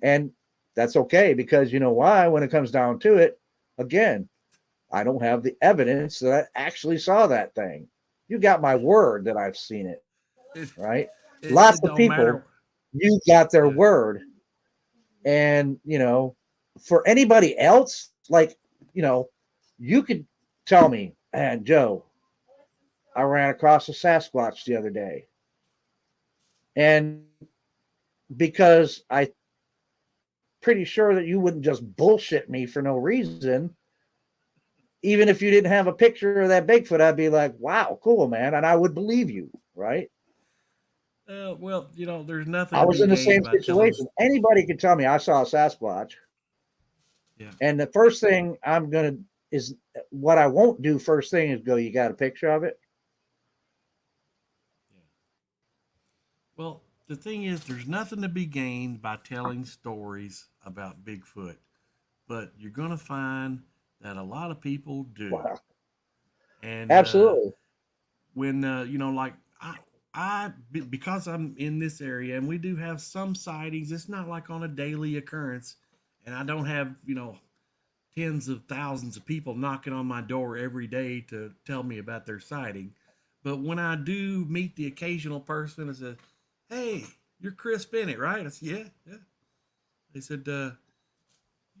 And that's okay because you know why? When it comes down to it, again, I don't have the evidence that I actually saw that thing. You got my word that I've seen it, right? Lots of people, you got their word. And, for anybody else, like, you could tell me, and Joe, I ran across a Sasquatch the other day. And because I'm pretty sure that you wouldn't just bullshit me for no reason, even if you didn't have a picture of that Bigfoot, I'd be like, wow, cool, man. And I would believe you, right? Well, there's nothing. I was in the same situation. Anybody could tell me I saw a Sasquatch. Yeah. And the first thing is what I won't do first thing is go, you got a picture of it? Yeah. Well, the thing is, there's nothing to be gained by telling stories about Bigfoot, but you're going to find that a lot of people do. Wow. And absolutely. When, like because I'm in this area and we do have some sightings, it's not like on a daily occurrence. And I don't have, tens of thousands of people knocking on my door every day to tell me about their sighting. But when I do meet the occasional person and say, hey, you're Chris Bennett, right? I said, yeah. They said, you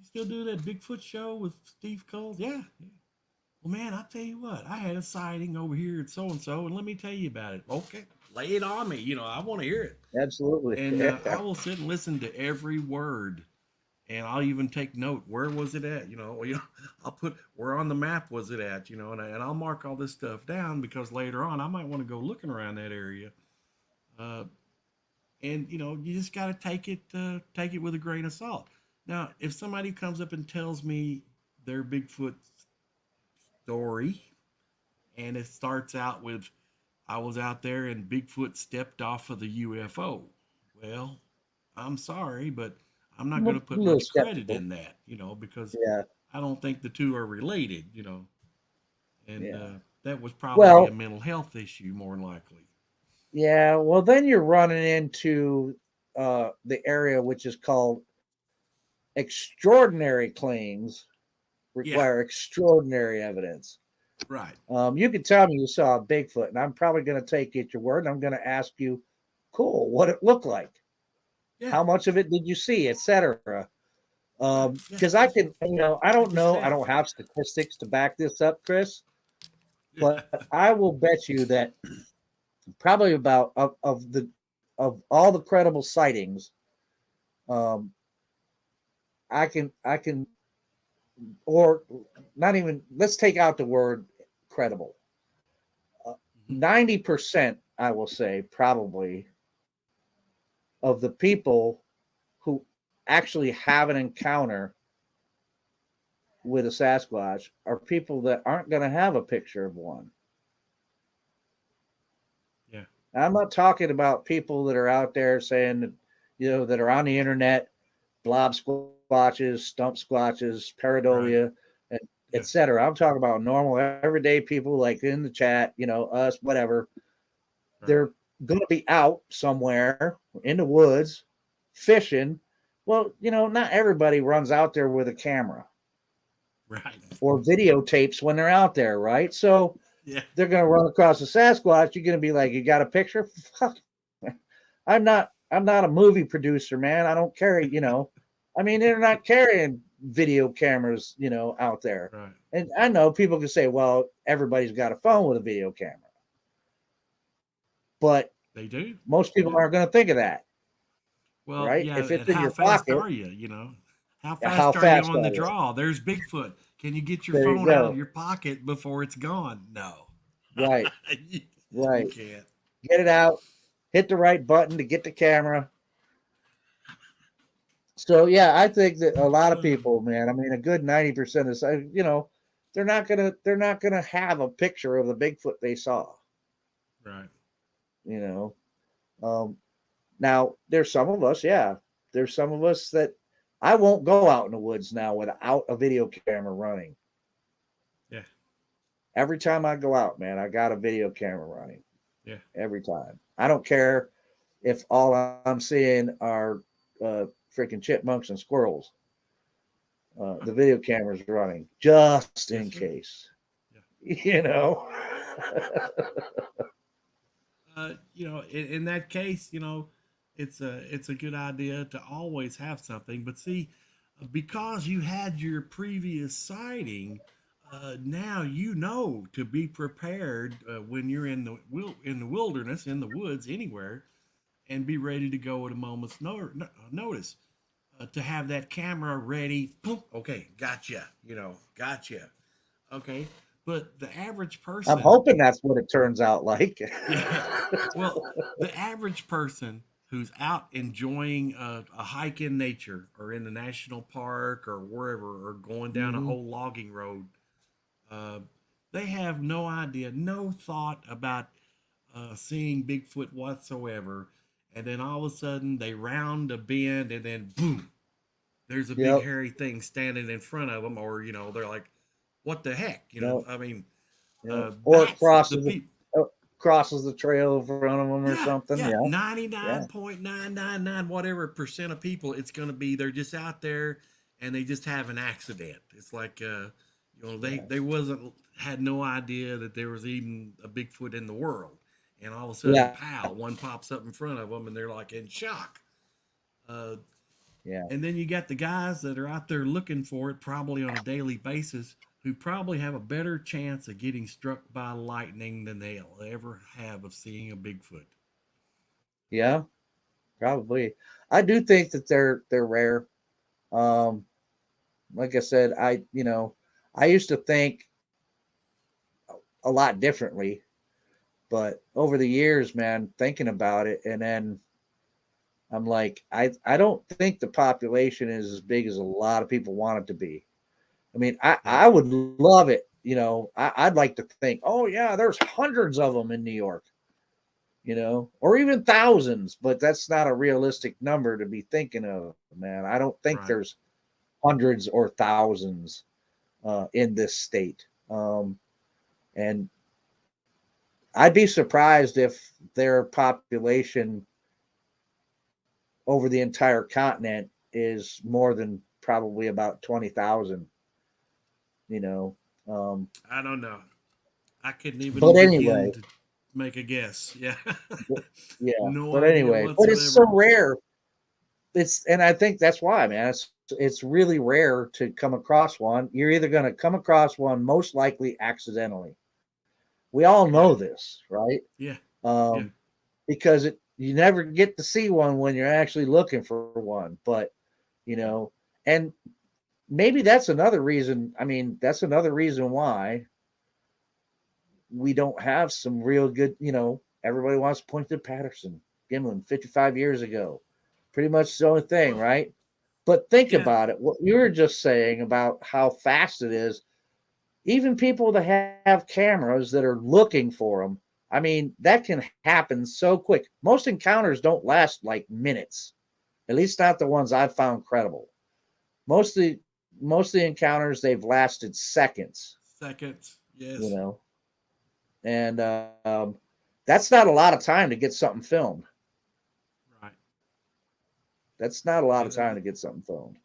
still do that Bigfoot show with Steve Kulls? Yeah. Well, man, I'll tell you what, I had a sighting over here at so-and-so, and let me tell you about it. Okay, lay it on me. I want to hear it. Absolutely. And I will sit and listen to every word. And I'll even take note. Where was it at? I'll put where on the map was it at? And I'll mark all this stuff down because later on I might want to go looking around that area. And you just got to take it with a grain of salt. Now, if somebody comes up and tells me their Bigfoot story, and it starts out with, I was out there and Bigfoot stepped off of the UFO. Well, I'm sorry, but I'm not going to put much credit in that, because I don't think the two are related, and that was probably a mental health issue more than likely. Yeah. Well, then you're running into the area which is called extraordinary claims require extraordinary evidence. Right. You can tell me you saw a Bigfoot, and I'm probably going to take it your word. And I'm going to ask you, cool, what it looked like. Yeah. How much of it did you see, etc. Because I can, I don't know. I don't have statistics to back this up, Chris. But I will bet you that probably about of all the credible sightings, I can, or not even. Let's take out the word credible. 90%, I will say, probably, of the people who actually have an encounter with a Sasquatch are people that aren't going to have a picture of one. Yeah. I'm not talking about people that are out there saying that, that are on the internet, blob squatches, stump squatches, pareidolia, and etc. I'm talking about normal, everyday people like in the chat, you know, us, whatever. Right. They're going to be out somewhere in the woods fishing. Well, you know, not everybody runs out there with a camera. Right. Or videotapes when they're out there, right? So they're going to run across a Sasquatch. You're going to be like, you got a picture? Fuck. I'm not a movie producer, man. I don't carry, you know. I mean, they're not carrying video cameras, you know, out there. Right. And I know people can say, well, everybody's got a phone with a video camera. But they do. Most people aren't going to think of that. Well, right? Yeah, if it's in how your fast pocket, are you? You know, how fast are you on the draw? There's Bigfoot. Can you get your phone out of your pocket before it's gone? No. Right. Right. You can't. Get it out. Hit the right button to get the camera. So yeah, I think that a lot of people, man, I mean, a good 90% is, you know, they're not gonna have a picture of the Bigfoot they saw. Right. You know, now there's some of us, there's some of us that I won't go out in the woods now without a video camera running. Yeah. Every time I go out, man, I got a video camera running. Yeah. Every time. I don't care if all I'm seeing are freaking chipmunks and squirrels. The video camera's running just in case. Yeah. You know. You know, in that case, you know, it's a good idea to always have something. But see, because you had your previous sighting, now you know to be prepared when you're in the wilderness, in the woods, anywhere, and be ready to go at a moment's notice. To have that camera ready. Boom, okay, gotcha. You know, gotcha. Okay. But the average person, I'm hoping that's what it turns out like. Yeah. Well, the average person who's out enjoying a hike in nature or in the national park or wherever, or going down a whole logging road, they have no idea, no thought about seeing Bigfoot whatsoever. And then all of a sudden they round a bend and then boom, there's a big hairy thing standing in front of them, or, you know, they're like, what the heck? You know, I mean, or crosses the trail in front of them or something. Yeah, 99.999 whatever percent of people, it's going to be they're just out there and they just have an accident. It's like, you know, they had no idea that there was even a Bigfoot in the world, and all of a sudden, pow, one pops up in front of them, and they're like in shock. And then you got the guys that are out there looking for it probably on a daily basis, who probably have a better chance of getting struck by lightning than they'll ever have of seeing a Bigfoot. Yeah, probably. I do think that they're rare. Like I said, I used to think a lot differently, but over the years, man, thinking about it, and then I'm like, I don't think the population is as big as a lot of people want it to be. I mean, I would love it. You know, I'd like to think, oh yeah, there's hundreds of them in New York, you know, or even thousands, but that's not a realistic number to be thinking of, man. I don't think there's hundreds or thousands in this state. And I'd be surprised if their population over the entire continent is more than probably about 20,000. You know, I don't know. I couldn't even begin to make a guess. Yeah. Yeah. No but anyway, whatsoever. But it's so rare. And I think that's why, man, it's really rare to come across one. You're either going to come across one most likely accidentally. We all know this, right? Yeah. Because you never get to see one when you're actually looking for one, but you know, and maybe that's another reason. I mean, that's another reason why we don't have some real good, you know, everybody wants to point to Patterson, Gimlin 55 years ago. Pretty much the only thing, right? But think about it. What you were just saying about how fast it is, even people that have cameras that are looking for them, I mean, that can happen so quick. Most encounters don't last like minutes, at least not the ones I've found credible. Most of most of the encounters, they've lasted seconds. Seconds, yes. You know, and that's not a lot of time to get something filmed. Right. That's not a lot of time to get something filmed.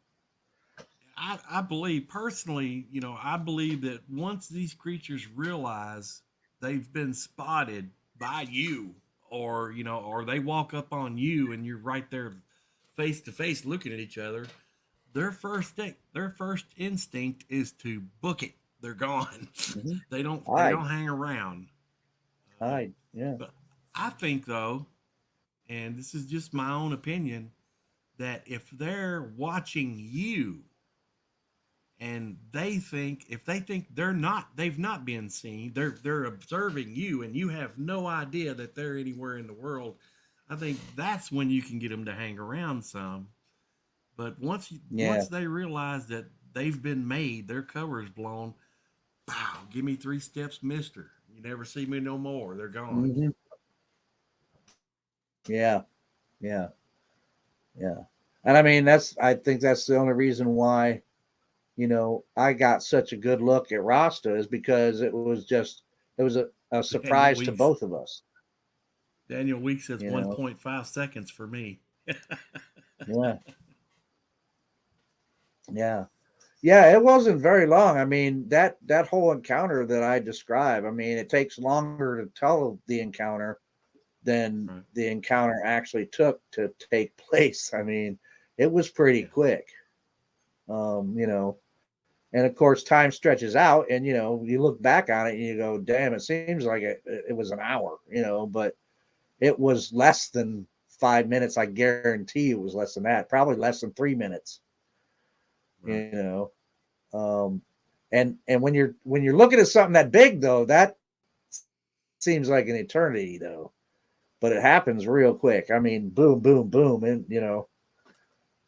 I believe personally, you know, I believe that once these creatures realize they've been spotted by you, or, you know, or they walk up on you and you're right there face to face looking at each other, their first instinct is to book it. They're gone. Mm-hmm. They don't hang around. Yeah. But I think though, and this is just my own opinion, that if they're watching you and if they think they've not been seen, they're observing you and you have no idea that they're anywhere in the world, I think that's when you can get them to hang around some. But once they realize that they've been made, their cover's blown, wow, give me 3 steps, mister. You never see me no more. They're gone. Mm-hmm. Yeah. And I mean, I think that's the only reason why, you know, I got such a good look at Rasta, is because it was a surprise to both of us. Daniel Weeks says 1.5 seconds for me. Yeah, it wasn't very long. I mean, that whole encounter that I described, I mean, it takes longer to tell the encounter than the encounter actually took to take place. I mean, it was pretty quick. You know, and of course time stretches out, and, you know, you look back on it and you go, damn, it seems like it was an hour, you know, but it was less than 5 minutes. I guarantee it was less than that, probably less than 3 minutes. You know, and when you're looking at something that big, though, that seems like an eternity, though, but it happens real quick. I mean, boom, boom, boom, and, you know,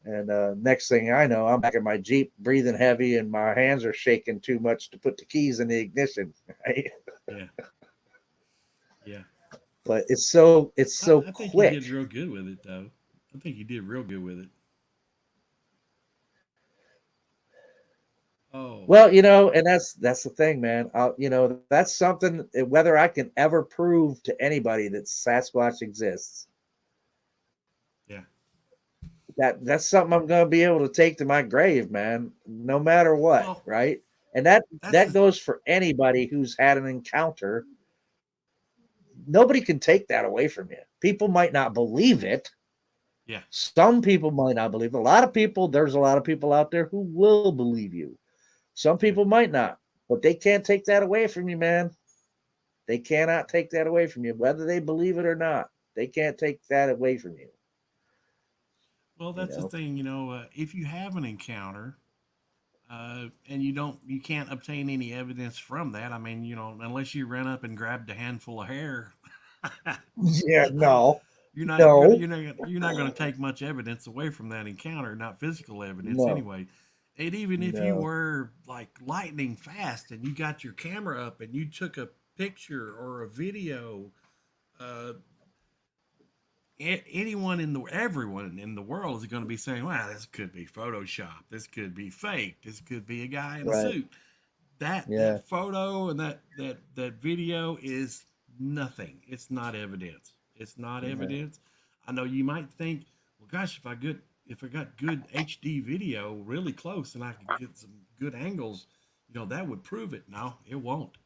and next thing I know, I'm back in my Jeep, breathing heavy, and my hands are shaking too much to put the keys in the ignition. Right? Yeah. But it's so I think quick. you did real good with it, though. I think you did real good with it. Oh. Well, you know, and that's the thing, man. You know, that's something, whether I can ever prove to anybody that Sasquatch exists. Yeah. That's something I'm going to be able to take to my grave, man, no matter what, right? And that goes for anybody who's had an encounter. Nobody can take that away from you. People might not believe it. Yeah. Some people might not believe it. There's a lot of people out there who will believe you. Some people might not, but they can't take that away from you, man. They cannot take that away from you, whether they believe it or not. They can't take that away from you. Well, that's the thing, you know, if you have an encounter, and you can't obtain any evidence from that. I mean, you know, unless you ran up and grabbed a handful of hair. Yeah, no. You're not going to take much evidence away from that encounter, not physical evidence anyway. And even if you were like lightning fast and you got your camera up and you took a picture or a video, everyone in the world is going to be saying, "Wow, this could be Photoshop. This could be fake. This could be a guy in a suit." That photo and that video is nothing. It's not evidence. It's not evidence. I know you might think, well, gosh, if I got good HD video really close and I could get some good angles, you know, that would prove it. No, it won't.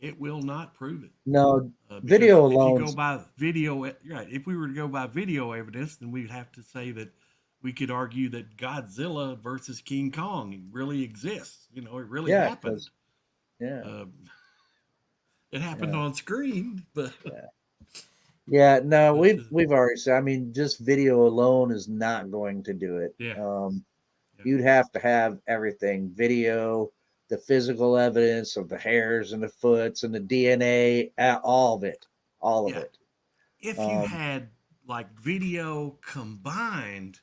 It will not prove it. No, video alone. If you go by video, right? If we were to go by video evidence, then we'd have to say that we could argue that Godzilla versus King Kong really exists. You know, it really happened. It happened on screen, but no, we've already said. I mean, just video alone is not going to do it. You'd have to have everything: video, the physical evidence of the hairs and the foots and the DNA, all of it. If you had like video combined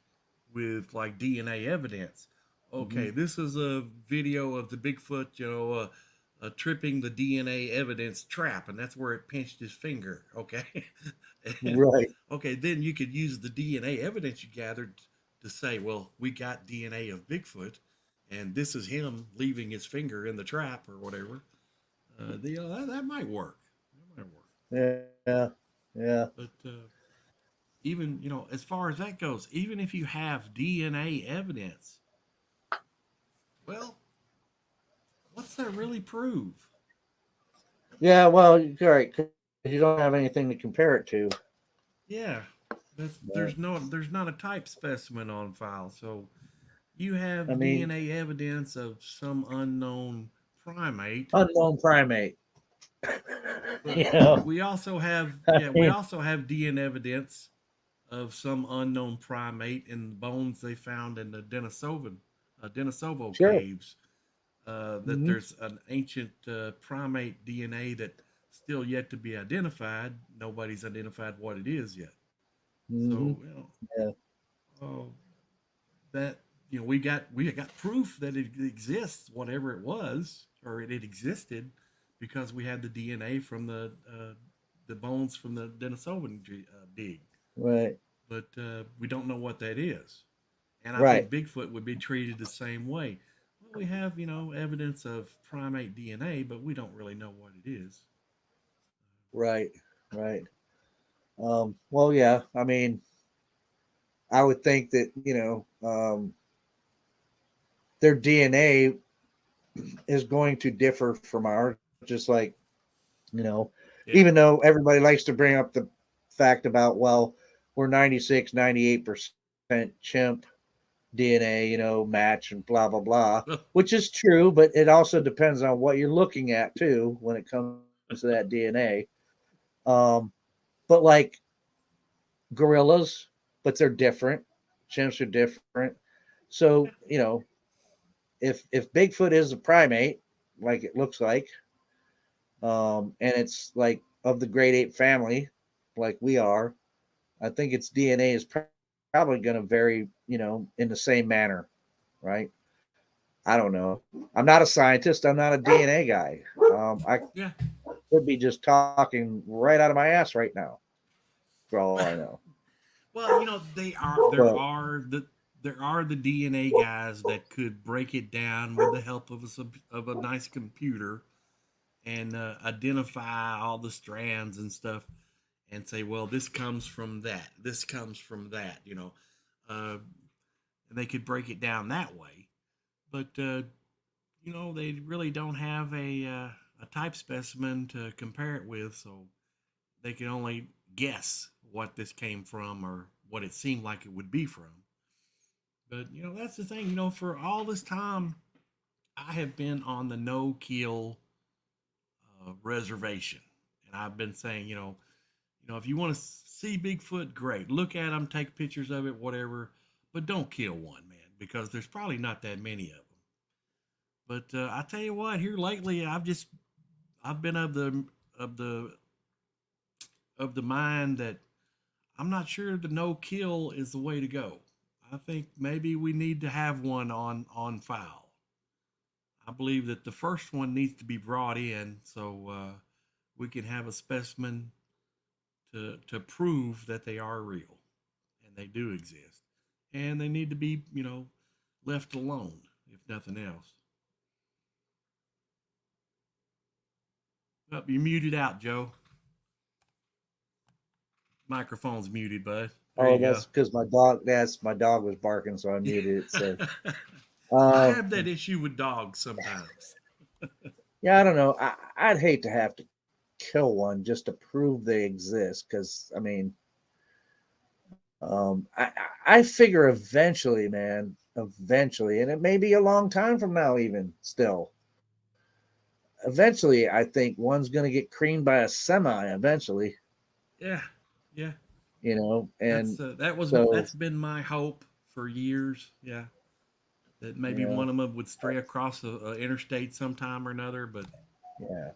with like DNA evidence, this is a video of the Bigfoot, you know, tripping the DNA evidence trap, and that's where it pinched his finger. Right. Okay, then you could use the DNA evidence you gathered to say, well, we got DNA of Bigfoot, and this is him leaving his finger in the trap or whatever, that might work. That might work. Yeah. But even, as far as that goes, even if you have DNA evidence, well, what's that really prove? Yeah, well, you're right. 'Cause you don't have anything to compare it to. Yeah, there's not a type specimen on file, so you have DNA evidence of some unknown primate. Unknown primate. We also have DNA evidence of some unknown primate in the bones they found in the Denisovo caves. That there's an ancient primate DNA that still yet to be identified. Nobody's identified what it is yet. So that we got proof that it exists, whatever it was, or it existed, because we had the DNA from the bones from the Denisovan dig. Right. But we don't know what that is, and I think Bigfoot would be treated the same way. Well, we have evidence of primate DNA, but we don't really know what it is. Right. Well, yeah. I mean, I would think that their DNA is going to differ from ours, just like even though everybody likes to bring up the fact about, well, we're 96, 98% chimp DNA, match and blah, blah, blah, which is true, but it also depends on what you're looking at too when it comes to that DNA. But like gorillas, but they're different. Chimps are different. So, if Bigfoot is a primate, like it looks like, and it's like of the great ape family, like we are, I think its DNA is probably going to vary, in the same manner, right? I don't know. I'm not a scientist. I'm not a DNA guy. I could be just talking right out of my ass right now, for all I know. Well, there are the DNA guys that could break it down with the help of a nice computer and identify all the strands and stuff, and say, well, this comes from that. This comes from that. And they could break it down that way. But they really don't have a type specimen to compare it with, so they can only guess what this came from or what it seemed like it would be from. But that's the thing. For all this time, I have been on the no-kill reservation, and I've been saying, if you want to see Bigfoot, great. Look at them, take pictures of it, whatever, but don't kill one, man, because there's probably not that many of them. But I tell you what, here lately, I've been of the mind that I'm not sure the no kill is the way to go. I think maybe we need to have one on file. I believe that the first one needs to be brought in so we can have a specimen to prove that they are real and they do exist, and they need to be left alone if nothing else. Oh, you muted out, Joe. Microphone's muted, bud. That's because my dog was barking, so I muted it. So I have that issue with dogs sometimes. Yeah, I don't know. I'd hate to have to kill one just to prove they exist, because I figure eventually, man, and it may be a long time from now, even still. Eventually, I think one's going to get creamed by a semi. Eventually, yeah. And that's been my hope for years. Yeah, that maybe one of them would stray across the interstate sometime or another. But yeah,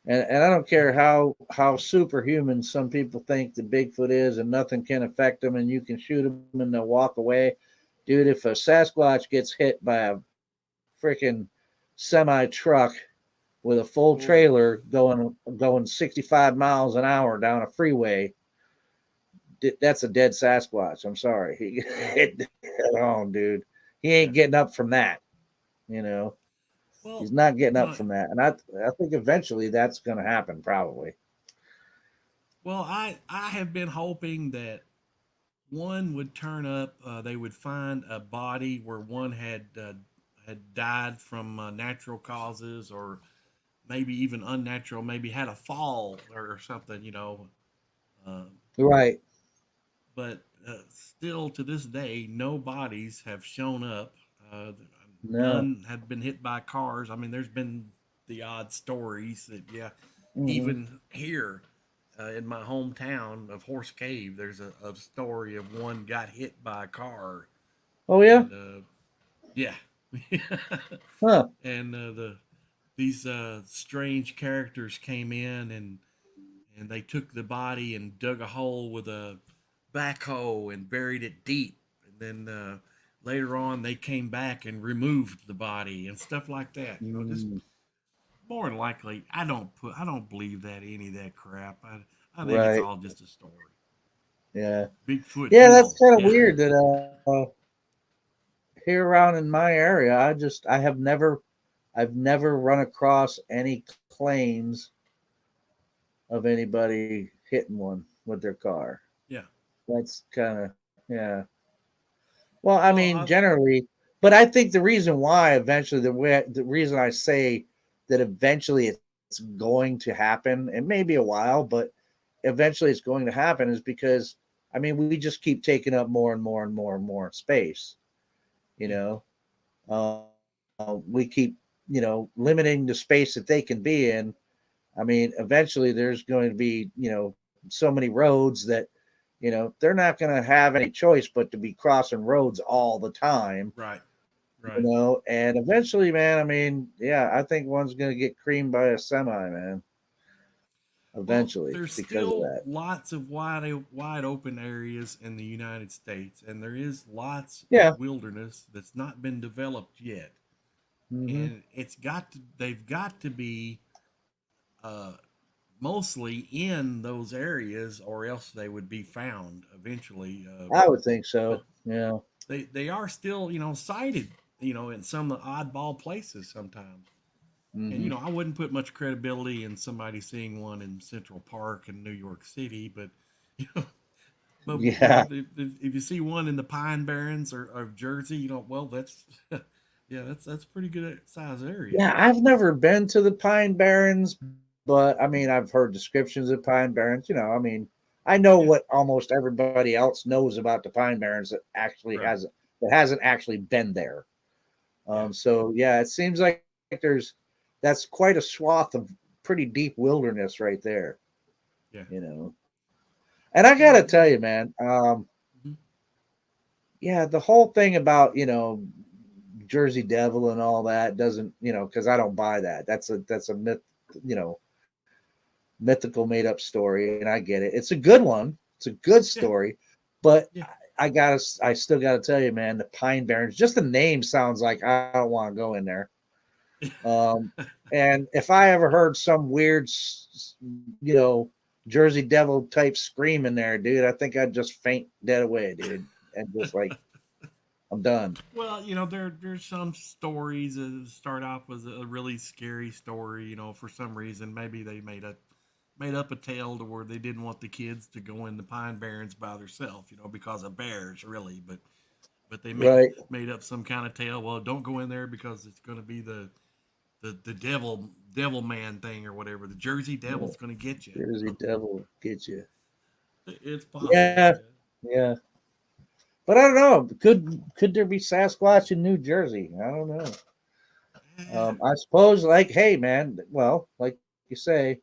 and I don't care how superhuman some people think the Bigfoot is, and nothing can affect them, and you can shoot them and they'll walk away, dude. If a Sasquatch gets hit by a freaking semi truck with a full trailer going 65 miles an hour down a freeway, that's a dead Sasquatch. I'm sorry. He hit head on, dude. He ain't getting up from that. You know, Well, he's not getting up no, from that, and I think eventually that's going to happen, probably. well, I have been hoping that one would turn up. They would find a body where one had died from natural causes, or maybe even unnatural. Maybe had a fall or something. You know, uh, Right. but still to this day, no bodies have shown up. No. None have been hit by cars. I mean, there's been the odd stories that, yeah, Hmm. even here in my hometown of Horse Cave, there's a story of one got hit by a car, Oh yeah. and yeah, Huh. and these strange characters came in and they took the body and dug a hole with a backhoe and buried it deep. And then later on, they came back and removed the body and stuff like that. You know, just Mm, more than likely, I don't believe that any of that crap. I think it's right. all just a story. Yeah. Bigfoot Yeah, that's Hill, kind of yeah, weird that here around in my area, I've never run across any claims of anybody hitting one with their car. yeah. That's kind of, yeah. Well, I Well, mean, generally, but I think the reason why eventually the reason I say that eventually it's going to happen, it may be a while, but eventually it's going to happen is because I mean we just keep taking up more and more and more and more space. You yeah, know, we keep limiting the space that they can be in. I mean, eventually there's going to be so many roads that they're not going to have any choice but to be crossing roads all the time. right, right. And eventually, man, I mean, yeah, I think one's going to get creamed by a semi, man. Well, Eventually, there's because of still that. lots of wide open areas in the United States, and there is lots of Yeah. wilderness that's not been developed yet. Hmm. And they've got to be uh, mostly in those areas, or else they would be found eventually. I would think But so. Yeah. they are still, sighted, in some oddball places sometimes. And Hmm. I wouldn't put much credibility in somebody seeing one in Central Park in New York City, but you know, but Yeah. if you see one in the Pine Barrens or Jersey, well, that's yeah, that's pretty good size area. Yeah. I've never been to the Pine Barrens, but I mean, I've heard descriptions of Pine Barrens. I mean, I know Yeah, what almost everybody else knows about the Pine Barrens right. that hasn't actually been there. Yeah, So yeah, it seems like that's quite a swath of pretty deep wilderness right there. yeah. You know, and I Well, gotta tell you, man, mhm. yeah, the whole thing about Jersey Devil and all that doesn't because I don't buy that. That's a myth, you know, mythical made up story, and I get it. It's a good one. It's a good Yeah, story, but yeah. I still gotta tell you, man, the Pine Barrens. Just the name sounds like I don't want to go in there. Um, and if I ever heard some weird, you know, Jersey Devil type scream in there, dude, I think I'd just faint dead away, dude, and just like I'm done. Well, there's some stories that start off with a really scary story. For some reason, maybe they made up a tale to where they didn't want the kids to go in the Pine Barrens by themselves, because of bears, really. But they made Right? made up some kind of tale. Well, don't go in there because it's going to be the devil man thing or whatever. The Jersey Yeah. Devil's going to get you. Jersey Devil get you. It's possible. Yeah, yeah. But I don't know. Could there be Sasquatch in New Jersey? I don't know. Yeah. I suppose, like, hey, man. Well, like you say,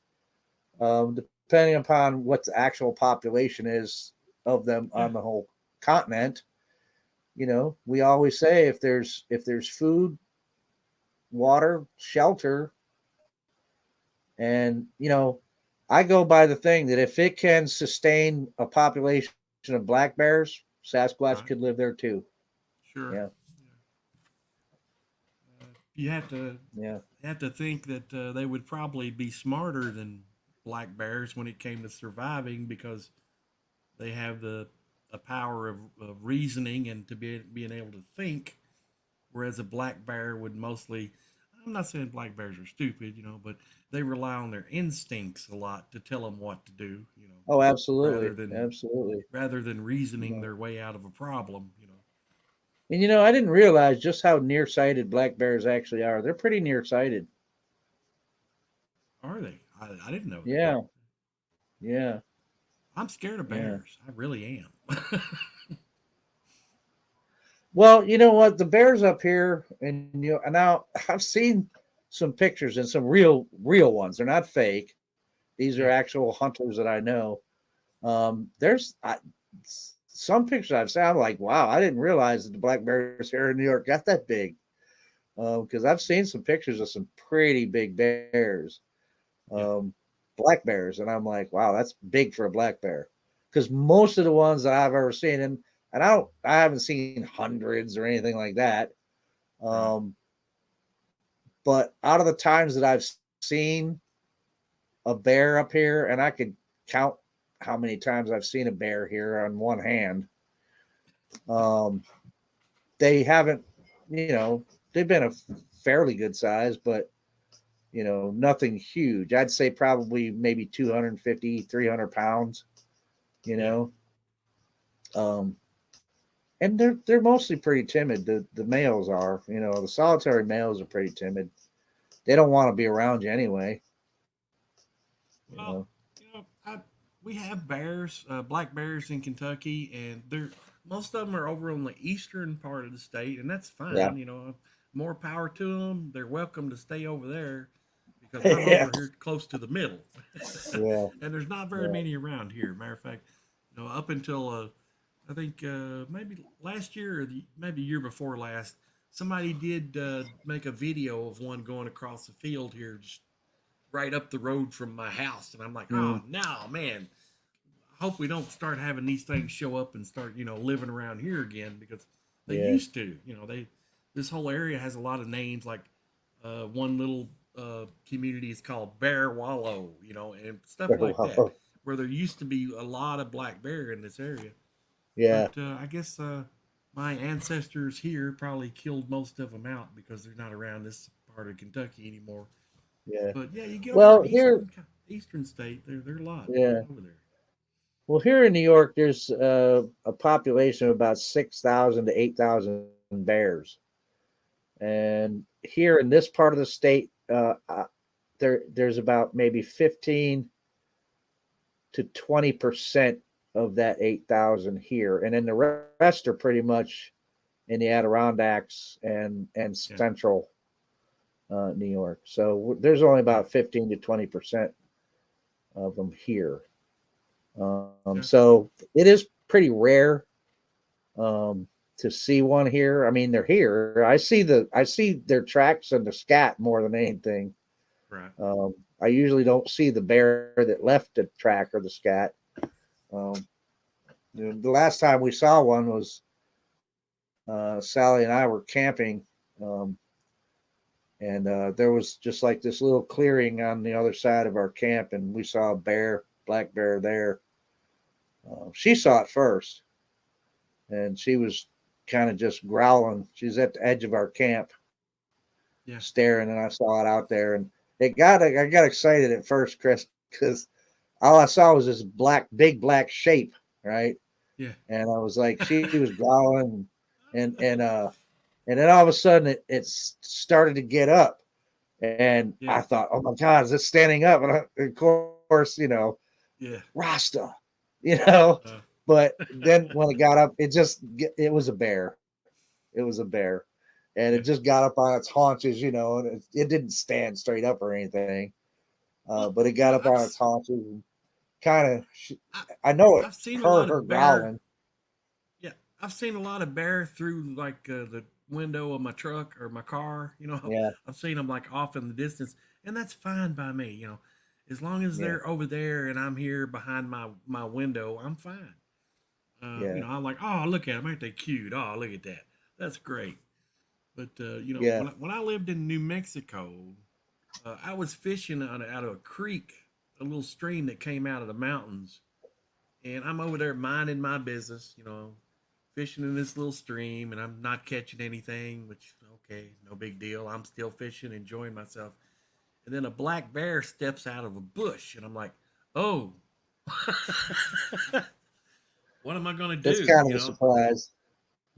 depending upon what the actual population is of them Yeah. on the whole continent, we always say if there's food, water, shelter, and I go by the thing that if it can sustain a population of black bears, Sasquatch Right. could live there too. Sure. Yeah, You have to yeah, think that they would probably be smarter than black bears when it came to surviving, because they have the power of reasoning and to being able to think, whereas a black bear would mostly, I'm not saying black bears are stupid, but they rely on their instincts a lot to tell them what to do, Oh, absolutely. rather than reasoning their way out of a problem. And I didn't realize just how nearsighted black bears actually are. They're pretty nearsighted. Are they? I didn't know. Yeah. Yeah. I'm scared of bears. I really am. Well, you know what? The bears up here, and now I've seen some pictures and some real ones. They're not fake. These are actual hunters that I know. There's some pictures I've seen. I'm like, wow, I didn't realize that the black bears here in New York got that big. Because I've seen some pictures of some pretty big bears, black bears, and I'm like, wow, that's big for a black bear. Because most of the ones that I've ever seen, and I haven't seen hundreds or anything like that. But out of the times that I've seen a bear up here, and I could count how many times I've seen a bear here on one hand. They haven't, they've been a fairly good size, but nothing huge. I'd say probably maybe 250, 300 pounds, and they're mostly pretty timid. The males are, the solitary males are pretty timid. They don't want to be around you anyway. We have bears, black bears in Kentucky, and most of them are over on the eastern part of the state, and that's fine. Yeah. More power to them. They're welcome to stay over there because I'm over here close to the middle. Yeah. And there's not very many around here. Matter of fact, up until I think maybe last year or maybe the year before last, somebody did make a video of one going across the field here, just right up the road from my house, and I'm like, oh no, man, I hope we don't start having these things show up and start living around here again, because they used to. This whole area has a lot of names, like one little community is called Bear Wallow, and stuff like that, where there used to be a lot of black bear in this area. Yeah. But I guess my ancestors here probably killed most of them out because they're not around this part of Kentucky anymore. Yeah. But yeah, you get over here, eastern state, there are a lot over there. Well, here in New York, there's a population of about 6,000 to 8,000 bears. And here in this part of the state, there's about maybe 15 to 20% of that 8,000 here. And then the rest are pretty much in the Adirondacks and central New York. So there's only about 15 to 20% of them here. So it is pretty rare to see one here. I mean, they're here. I see their tracks and the scat more than anything. Right. I usually don't see the bear that left the track or the scat. The last time we saw one was Sally and I were camping, and there was just like this little clearing on the other side of our camp, and we saw a black bear there. She saw it first, and she was kind of just growling. She's at the edge of our camp, staring, and I saw it out there, and I got excited at first, Chris, because all I saw was this big black shape, right? Yeah. And I was like, she was growling, and then all of a sudden it started to get up, and I thought, oh my God, is it standing up? And of course, Rasta, but then when it got up, it was a bear. It was a bear, and it just got up on its haunches, and it didn't stand straight up or anything, but it got up on its haunches and kind of. I know it. I've seen her growling. Yeah, I've seen a lot of bear through like the window of my truck or my car. I've seen them like off in the distance, and that's fine by me. As long as they're over there and I'm here behind my window, I'm fine. I'm like, oh, look at them, aren't they cute? Oh, look at that, that's great. But when I lived in New Mexico, I was fishing out of a creek, a little stream that came out of the mountains, and I'm over there minding my business, fishing in this little stream, and I'm not catching anything, which okay, no big deal. I'm still fishing, enjoying myself. And then a black bear steps out of a bush, and I'm like, oh, what am I going to That's do? kind of a surprise.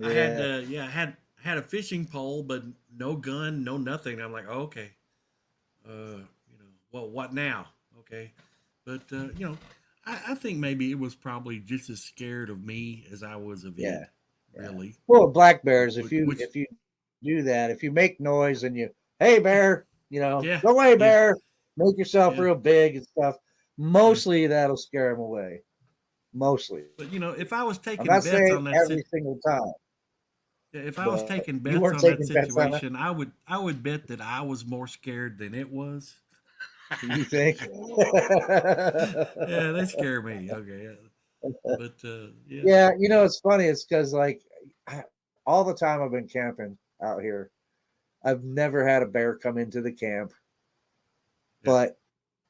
I had, had a fishing pole, but no gun, no nothing. I'm like, oh, okay, well, what now? Okay. But, I think maybe it was probably just as scared of me as I was of it. Really. Well, black bears, if you do that, if you make noise and hey bear, go away bear, make yourself real big and stuff, mostly that'll scare them away. Mostly. But if I was taking bets on that every single time. If I was taking bets on that situation, I would bet that I was more scared than it was. You think? Yeah, they scare me. Okay. But it's funny. It's because all the time I've been camping out here, I've never had a bear come into the camp. And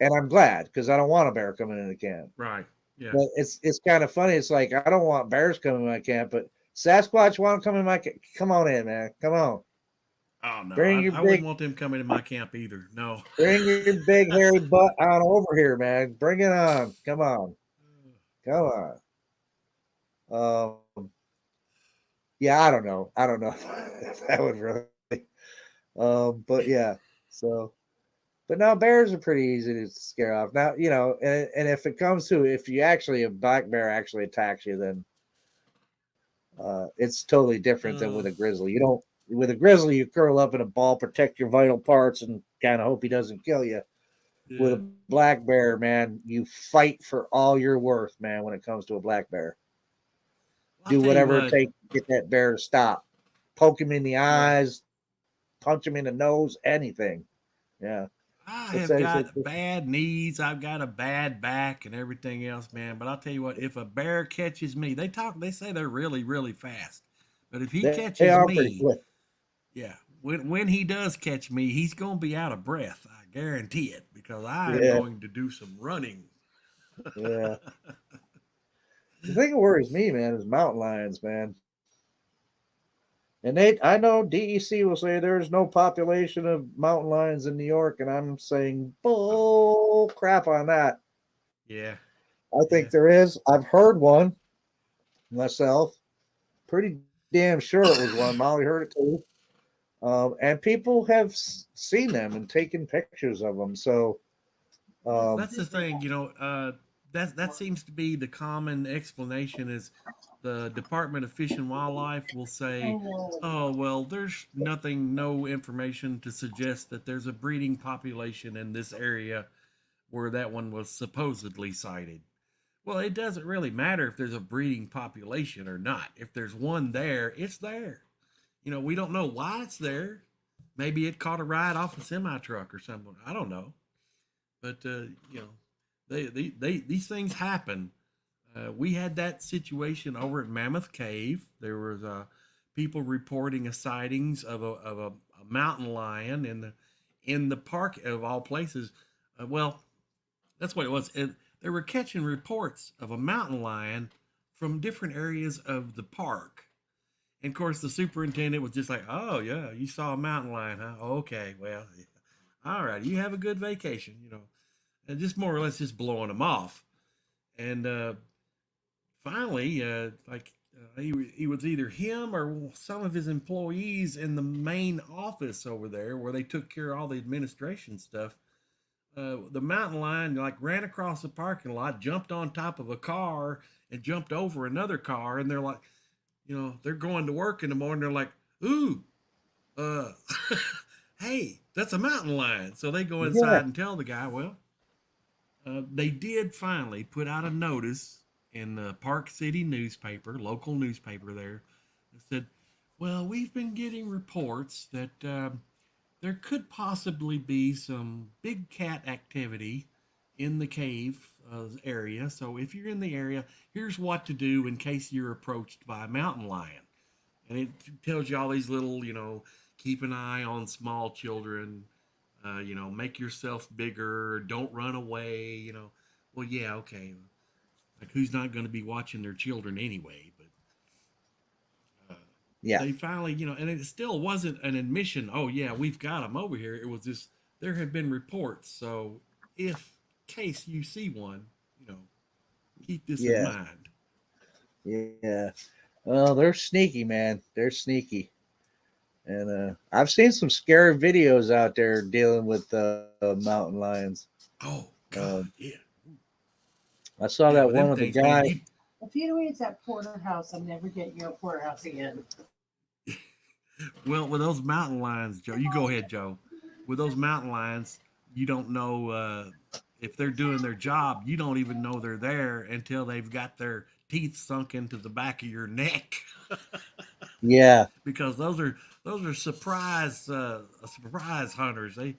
I'm glad because I don't want a bear coming into the camp. Right. Yeah. But it's kind of funny. It's like I don't want bears coming in my camp, but Sasquatch want to come in my camp. Come on in, man. Come on. Oh no, I wouldn't want them coming to my camp either. No. Bring your big hairy butt on over here, man. Bring it on. Come on. Come on. I don't know. If that would really. But yeah. So, but now bears are pretty easy to scare off. Now, and if it comes to if a black bear actually attacks you, then it's totally different than with a grizzly. With a grizzly, you curl up in a ball, protect your vital parts, and kind of hope he doesn't kill you. Yeah. With a black bear, man, you fight for all you're worth, man, when it comes to a black bear. Do whatever it takes to get that bear to stop. Poke him in the eyes, punch him in the nose, anything. Yeah. I have got bad knees. I've got a bad back and everything else, man. But I'll tell you what, if a bear catches me, they say they're really, really fast. But if he catches me, when he does catch me, he's going to be out of breath. I guarantee it because I'm going to do some running. Yeah. The thing that worries me, man, is mountain lions, man. And I know DEC will say there's no population of mountain lions in New York, and I'm saying bull crap on that. Yeah. I think there is. I've heard one myself. Pretty damn sure it was one. Molly heard it too. And people have seen them and taken pictures of them. So that's the thing, that seems to be the common explanation is the Department of Fish and Wildlife will say, oh, well, there's no information to suggest that there's a breeding population in this area where that one was supposedly sighted. Well, it doesn't really matter if there's a breeding population or not. If there's one there, it's there. We don't know why it's there. Maybe it caught a ride off a semi-truck or something. I don't know. But, these things happen. We had that situation over at Mammoth Cave. There was people reporting sightings of a mountain lion in the park of all places. Well, that's what it was. They were catching reports of a mountain lion from different areas of the park. And of course, the superintendent was just like, "Oh yeah, you saw a mountain lion, huh? Okay, well, all right, you have a good vacation, and just more or less just blowing them off." And finally, he was either him or some of his employees in the main office over there where they took care of all the administration stuff. The mountain lion ran across the parking lot, jumped on top of a car and jumped over another car. And they're like, they're going to work in the morning. They're like, ooh, hey, that's a mountain lion. So they go inside and tell the guy, well, they did finally put out a notice in the Park City newspaper, local newspaper there, that said, well, we've been getting reports that there could possibly be some big cat activity in the cave area. So if you're in the area, here's what to do in case you're approached by a mountain lion. And it tells you all these little, keep an eye on small children, make yourself bigger, don't run away, Well, yeah, okay. Like, who's not going to be watching their children anyway? But Yeah. They finally, and it still wasn't an admission. Oh yeah, we've got them over here. It was just there have been reports. So if case you see one, keep this in mind. Yeah. Well, they're sneaky, man. They're sneaky. And I've seen some scary videos out there dealing with mountain lions. Oh God, yeah. I saw that one of the things, man, guys. If you don't eat that porterhouse, I'm never getting you a porterhouse again. Well, with those mountain lions, Joe, you go ahead, Joe. With those mountain lions, you don't know if they're doing their job. You don't even know they're there until they've got their teeth sunk into the back of your neck. Yeah, because those are surprise hunters. They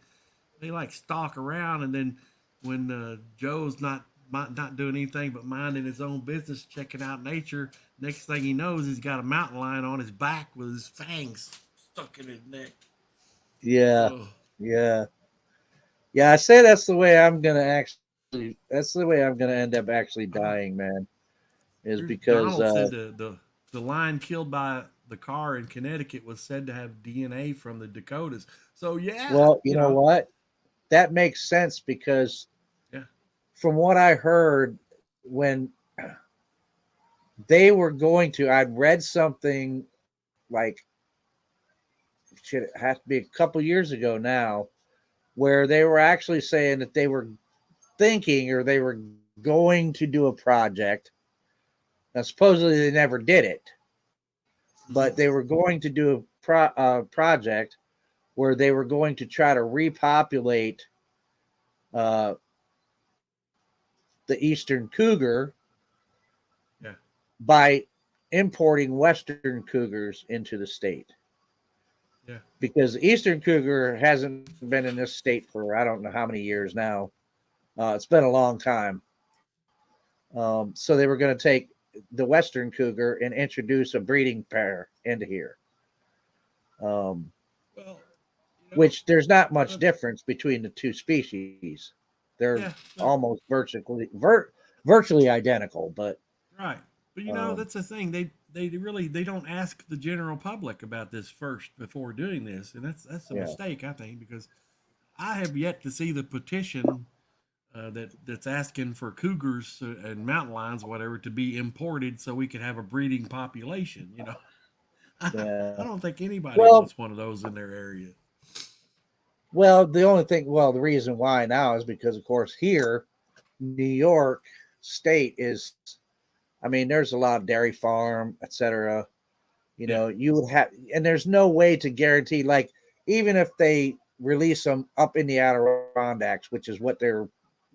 like stalk around, and then when Joe's not doing anything but minding his own business, checking out nature, next thing he knows, he's got a mountain lion on his back with his fangs stuck in his neck. Yeah. Ugh. Yeah. I say that's the way I'm gonna end up actually dying, man. Is because Donald said the lion killed by the car in Connecticut was said to have DNA from the Dakotas. So yeah. Well, you know what? That makes sense because from what I heard, when they were going to, I'd read something like, it has to be a couple years ago now, where they were actually saying that they were thinking or they were going to do a project. Now, supposedly they never did it, but they were going to do a project where they were going to try to repopulate the eastern cougar by importing western cougars into the state. Yeah. Because the eastern cougar hasn't been in this state for I don't know how many years now. It's been a long time. So they were going to take the western cougar and introduce a breeding pair into here. Which there's not much difference between the two species. They're almost virtually identical, but right. But that's the thing. They don't ask the general public about this first before doing this, and that's a mistake, I think, because I have yet to see the petition that's asking for cougars and mountain lions, whatever, to be imported so we could have a breeding population. I don't think anybody wants one of those in their area. Well, the reason why now is because, of course, here, New York State is, there's a lot of dairy farm, etc. You would have, and there's no way to guarantee, like, even if they release them up in the Adirondacks, which is what they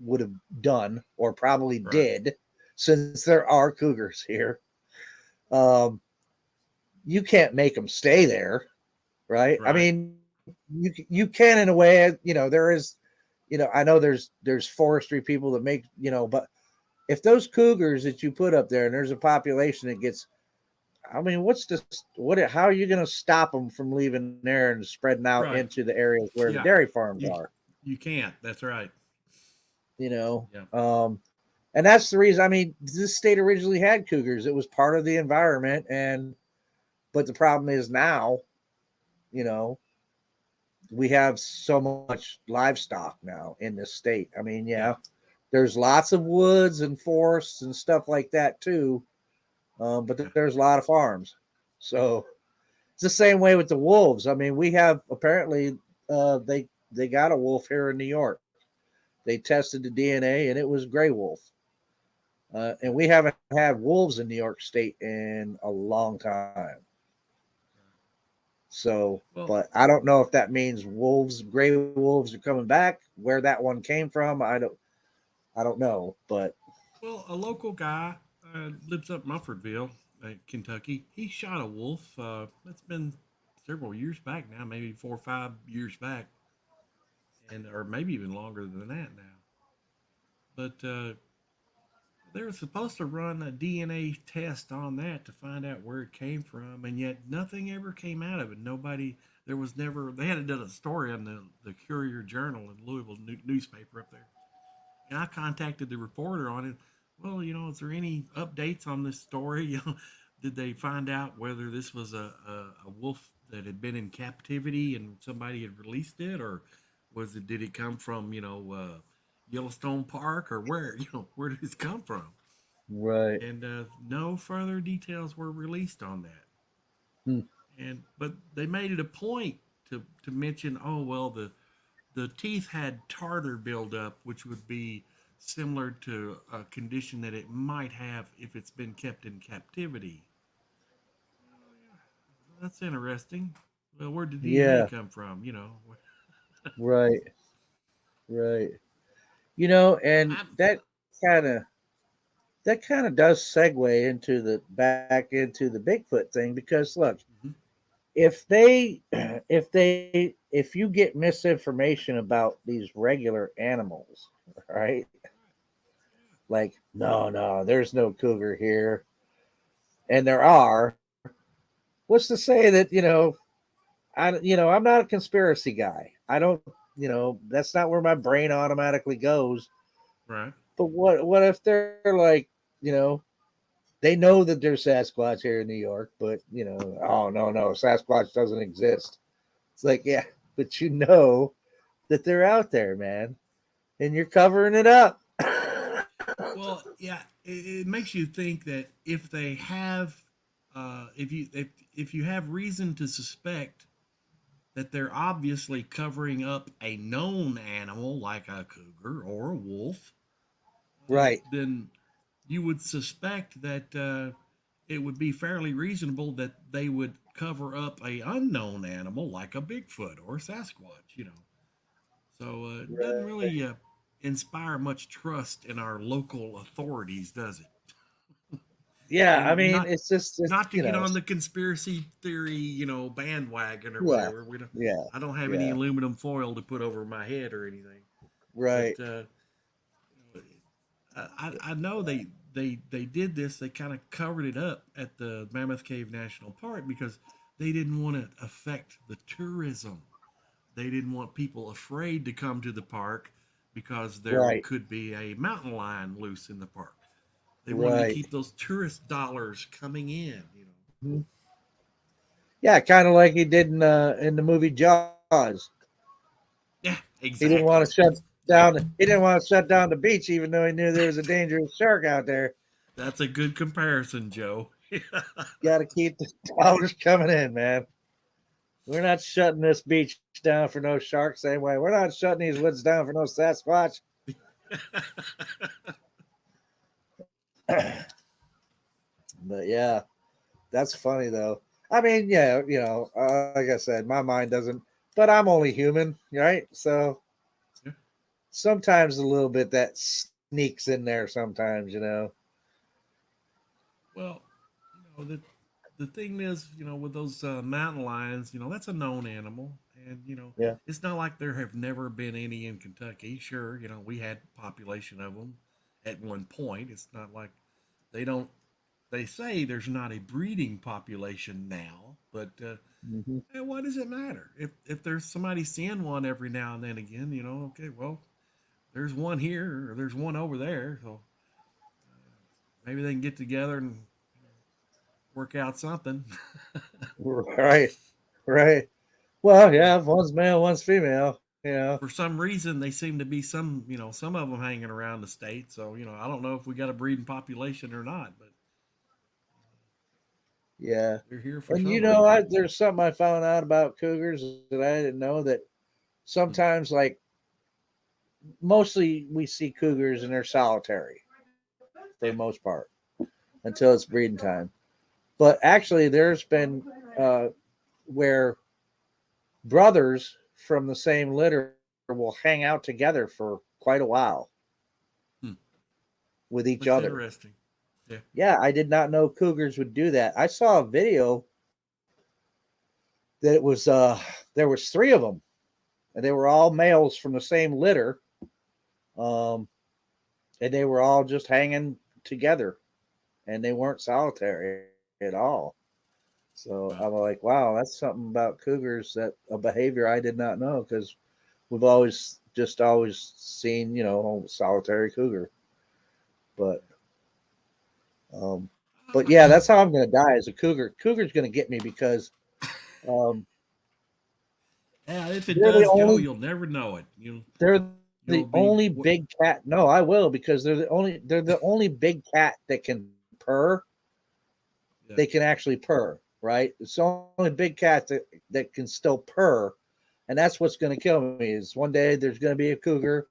would have done or probably did, since there are cougars here, you can't make them stay there, right? You can in a way, there is, I know there's forestry people that make, but if those cougars that you put up there and there's a population that gets, how are you going to stop them from leaving there and spreading out into the areas where the dairy farms are? You can't. That's right. And that's the reason, this state originally had cougars. It was part of the environment. But the problem is now, we have so much livestock now in this state. There's lots of woods and forests and stuff like that too. But there's a lot of farms. So it's the same way with the wolves. We have apparently they got a wolf here in New York. They tested the DNA and it was gray wolf. And we haven't had wolves in New York State in a long time. So, but I don't know if that means gray wolves are coming back. Where that one came from, I don't know. But a local guy lives up Mumfordville, Kentucky. He shot a wolf. It's been several years back now, maybe 4 or 5 years back, or maybe even longer than that now. But they were supposed to run a DNA test on that to find out where it came from, and yet nothing ever came out of it. They had done a story on the Courier Journal in Louisville newspaper up there. And I contacted the reporter on it. Well, is there any updates on this story? did they find out whether this was a wolf that had been in captivity and somebody had released it, or did it come from Yellowstone Park, or where where did it come from? Right. And no further details were released on that. But they made it a point to mention, oh well, the teeth had tartar buildup, which would be similar to a condition that it might have if it's been kept in captivity. That's interesting. Well, where did DNA come from? Right. Right. And that kind of does segue into back into the Bigfoot thing, because look, if you get misinformation about these regular animals, right? Like, no, there's no cougar here, and there are. What's to say that I'm not a conspiracy guy. I don't, that's not where my brain automatically goes. Right. But what if they're like, they know that there's Sasquatch here in New York, but oh no, Sasquatch doesn't exist. It's like, yeah, but that they're out there, man, and you're covering it up. Well, yeah, it makes you think that if they have, if you have reason to suspect that they're obviously covering up a known animal like a cougar or a wolf, right? Then you would suspect that it would be fairly reasonable that they would cover up a unknown animal like a Bigfoot or Sasquatch, So it doesn't really inspire much trust in our local authorities, does it? Yeah, I mean, it's not to get on the conspiracy theory, bandwagon or whatever. I don't have any aluminum foil to put over my head or anything. Right. But, I know they did this. They kind of covered it up at the Mammoth Cave National Park because they didn't want to affect the tourism. They didn't want people afraid to come to the park because there could be a mountain lion loose in the park. They wanted to keep those tourist dollars coming in, Mm-hmm. Yeah, kind of like he did in the movie Jaws. Yeah, exactly. He didn't want to shut down. He didn't want to shut down the beach, even though he knew there was a dangerous shark out there. That's a good comparison, Joe. Got to keep the dollars coming in, man. We're not shutting this beach down for no shark. Same way, we're not shutting these woods down for no Sasquatch. But yeah, that's funny though. I mean, yeah, like I said, my mind doesn't. But I'm only human, right? So sometimes a little bit that sneaks in there. Sometimes, Well, the thing is, with those mountain lions, that's a known animal, and it's not like there have never been any in Kentucky. Sure, we had population of them at one point. It's not like they don't. They say there's not a breeding population now, but hey, what does it matter if there's somebody seeing one every now and then again? Okay, well, there's one here or there's one over there, so maybe they can get together and work out something. Right. Well, yeah, one's male, one's female. For some reason, they seem to be some of them hanging around the state. So, I don't know if we got a breeding population or not, but yeah, they're here for. And there's something I found out about cougars that I didn't know, that sometimes, like, mostly we see cougars and they're solitary for the most part until it's breeding time. But actually, there's been where brothers from the same litter will hang out together for quite a while with each other. Interesting. Yeah, I did not know cougars would do that. I saw a video that it was there was 3 of them, and they were all males from the same litter, and they were all just hanging together, and they weren't solitary at all. So I'm like, wow, that's something about cougars, that a behavior I did not know, because we've always seen, solitary cougar. But But yeah, that's how I'm going to die as a cougar. Cougar's going to get me because yeah, if it does go, you'll never know it. They're the only big cat. No, I will, because they're the only big cat that can purr. Yeah. They can actually purr, right? It's the only big cat that can still purr, and that's what's going to kill me. Is one day there's going to be a cougar,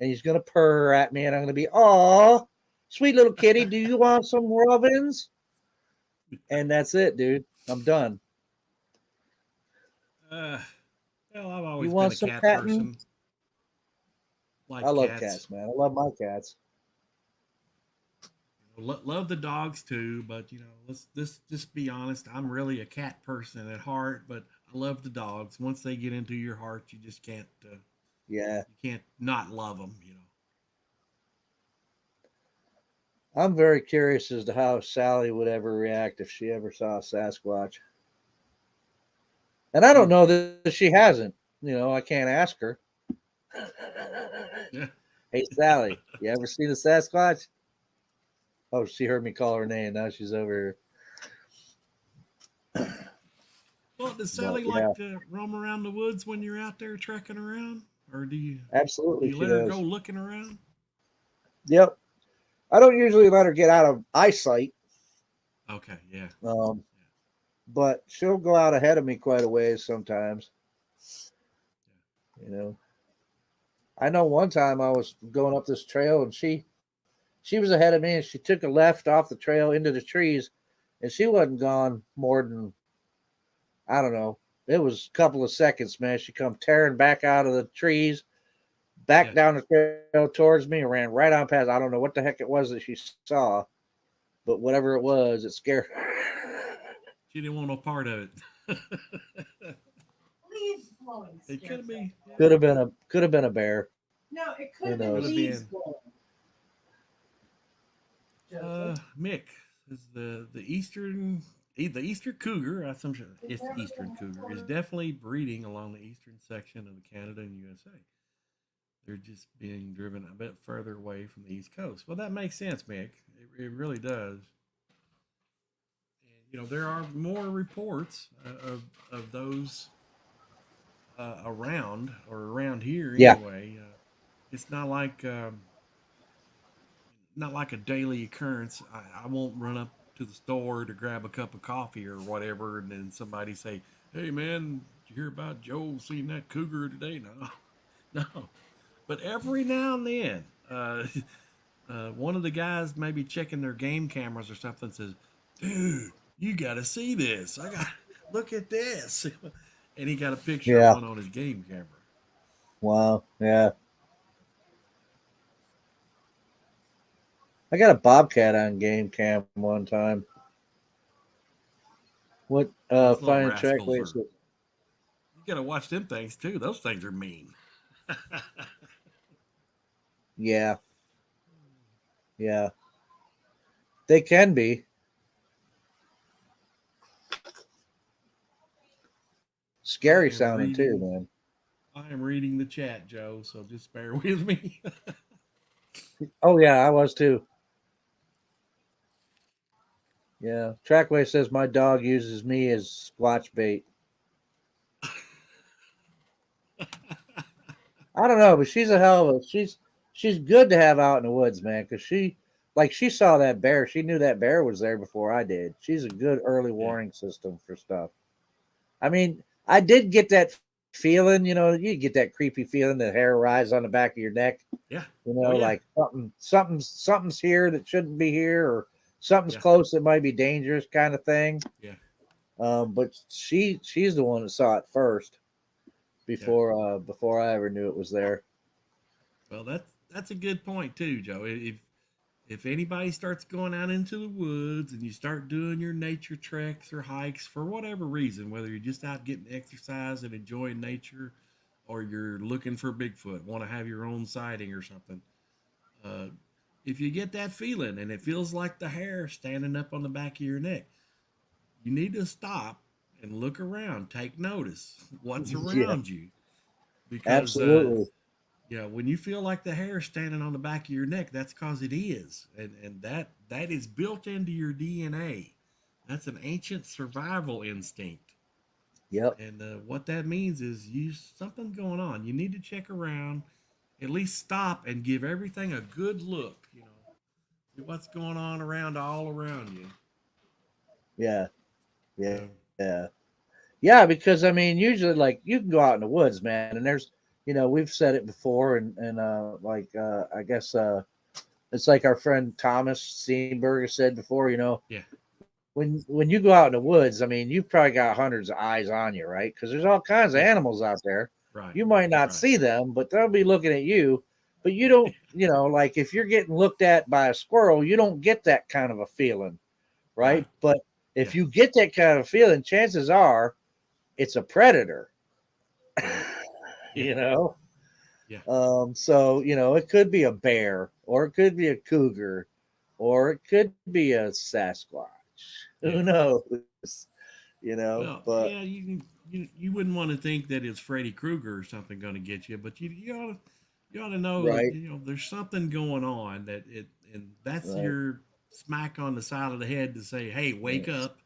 and he's going to purr at me, and I'm going to be, oh, sweet little kitty, do you want some robins? And that's it, dude. I'm done. Well, I've always been a cat person. I love cats, man. I love my cats. Love the dogs too, but let's just be honest. I'm really a cat person at heart, but I love the dogs. Once they get into your heart, you just can't. You can't not love them. I'm very curious as to how Sally would ever react if she ever saw a Sasquatch. And I don't know that she hasn't. I can't ask her. Yeah. Hey, Sally, you ever seen a Sasquatch? Oh, she heard me call her name. Now she's over here. Well, does Sally like to roam around the woods when you're out there trekking around? Or do you let her go looking around? Yep. I don't usually let her get out of eyesight. Okay, yeah. But she'll go out ahead of me quite a ways sometimes. I know one time I was going up this trail and she was ahead of me, and she took a left off the trail into the trees, and she wasn't gone more than, I don't know, it was a couple of seconds, man. She come tearing back out of the trees, back down the trail towards me, and ran right on past. I don't know what the heck it was that she saw, but whatever it was, it scared her. She didn't want no part of it. Leaves blowing. It could be. Yeah. Could have been a bear. No, it could have been leaves blowing. Mick is the eastern cougar. It's the eastern cougar is definitely breeding along the eastern section of Canada and USA. They're just being driven a bit further away from the East Coast. Well, that makes sense, Mick. It really does. And there are more reports of those around here anyway. It's not like a daily occurrence. I won't run up to the store to grab a cup of coffee or whatever, and then somebody say, "Hey, man, did you hear about Joel seeing that cougar today?" No. But every now and then, one of the guys maybe checking their game cameras or something says, "Dude, you got to see this. Look at this," and he got a picture of one on his game camera. Wow. Yeah. I got a bobcat on game cam one time. What fine trackways? You gotta watch them things too. Those things are mean. Yeah. They can be. Scary sounding too, man. I am reading the chat, Joe, so just bear with me. Oh yeah, I was too. Yeah, Trackway says my dog uses me as squatch bait. I don't know, but she's a hell of a she's good to have out in the woods, man, because she saw that bear. She knew that bear was there before I did. She's a good early warning system for stuff. I mean, I did get that feeling, you get that creepy feeling, the hair rise on the back of your neck. Yeah. Like something's here that shouldn't be here, or something's close that might be dangerous, kind of thing. Yeah. But she's the one that saw it first before I ever knew it was there. Well, that's a good point too, Joe. If anybody starts going out into the woods and you start doing your nature treks or hikes for whatever reason, whether you're just out getting exercise and enjoying nature, or you're looking for Bigfoot, want to have your own sighting or something, if you get that feeling and it feels like the hair standing up on the back of your neck, you need to stop and look around, take notice what's around you. Because, absolutely. Yeah, when you feel like the hair standing on the back of your neck, that's because it is, and that is built into your DNA. That's an ancient survival instinct. Yep. And what that means is something going on. You need to check around, at least stop and give everything a good look. What's going on all around you. Yeah. Yeah. Yeah. Yeah. Yeah, because I mean, usually, like, you can go out in the woods, man, and there's, we've said it before, and I guess it's like our friend Thomas Steenberg said before, Yeah. when you go out in the woods, I mean, you've probably got hundreds of eyes on you, right? Because there's all kinds of animals out there. Right. You might not see them, but they'll be looking at you. But you don't, like if you're getting looked at by a squirrel, you don't get that kind of a feeling, right? But if you get that kind of feeling, chances are it's a predator. Yeah. So it could be a bear, or it could be a cougar, or it could be a Sasquatch. Who knows? Well, but yeah, you wouldn't want to think that it's Freddy Krueger or something going to get you, but you ought to know right. that there's something going on and that's Right. your smack on the side of the head to say, hey, wake up,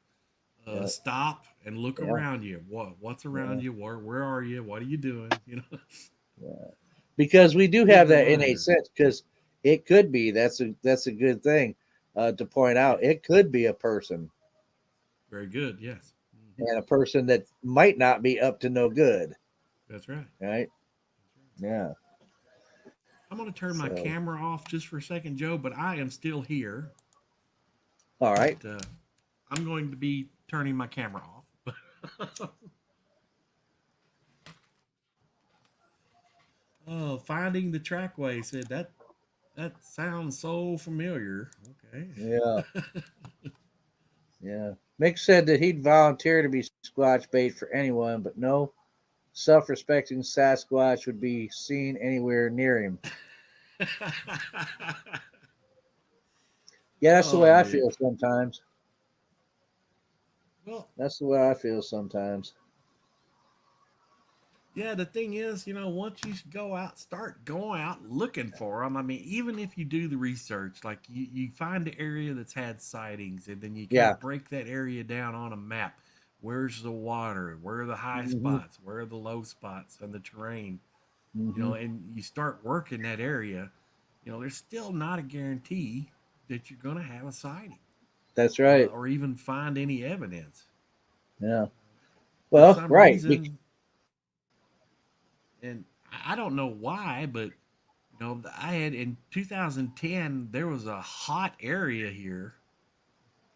stop and look around you. What's around you? Where are you? What are you doing? Yeah. Because we do have that innate sense, because it could be, that's a good thing to point out. It could be a person. Very good. Yes. And a person that might not be up to no good. That's right. Right. Yeah. I'm going to turn my camera off just for a second, Joe, but I am still here. All right. But, I'm going to be turning my camera off. Oh, finding the trackway said that sounds so familiar. Okay. Yeah. Yeah. Mick said that he'd volunteer to be Squatch bait for anyone, but no self-respecting Sasquatch would be seen anywhere near him. Yeah, that's the way I feel sometimes. Well, that's the way I feel sometimes. Yeah, the thing is, once you start going out looking for them. I mean, even if you do the research, like you find the area that's had sightings, and then you kind of break that area down on a map. Where's the water? Where are the high spots? Where are the low spots and the terrain? And you start working that area. There's still not a guarantee that you're going to have a sighting. That's right. Or even find any evidence. Yeah. Well, right. Reason, and I don't know why, but I had in 2010 there was a hot area here,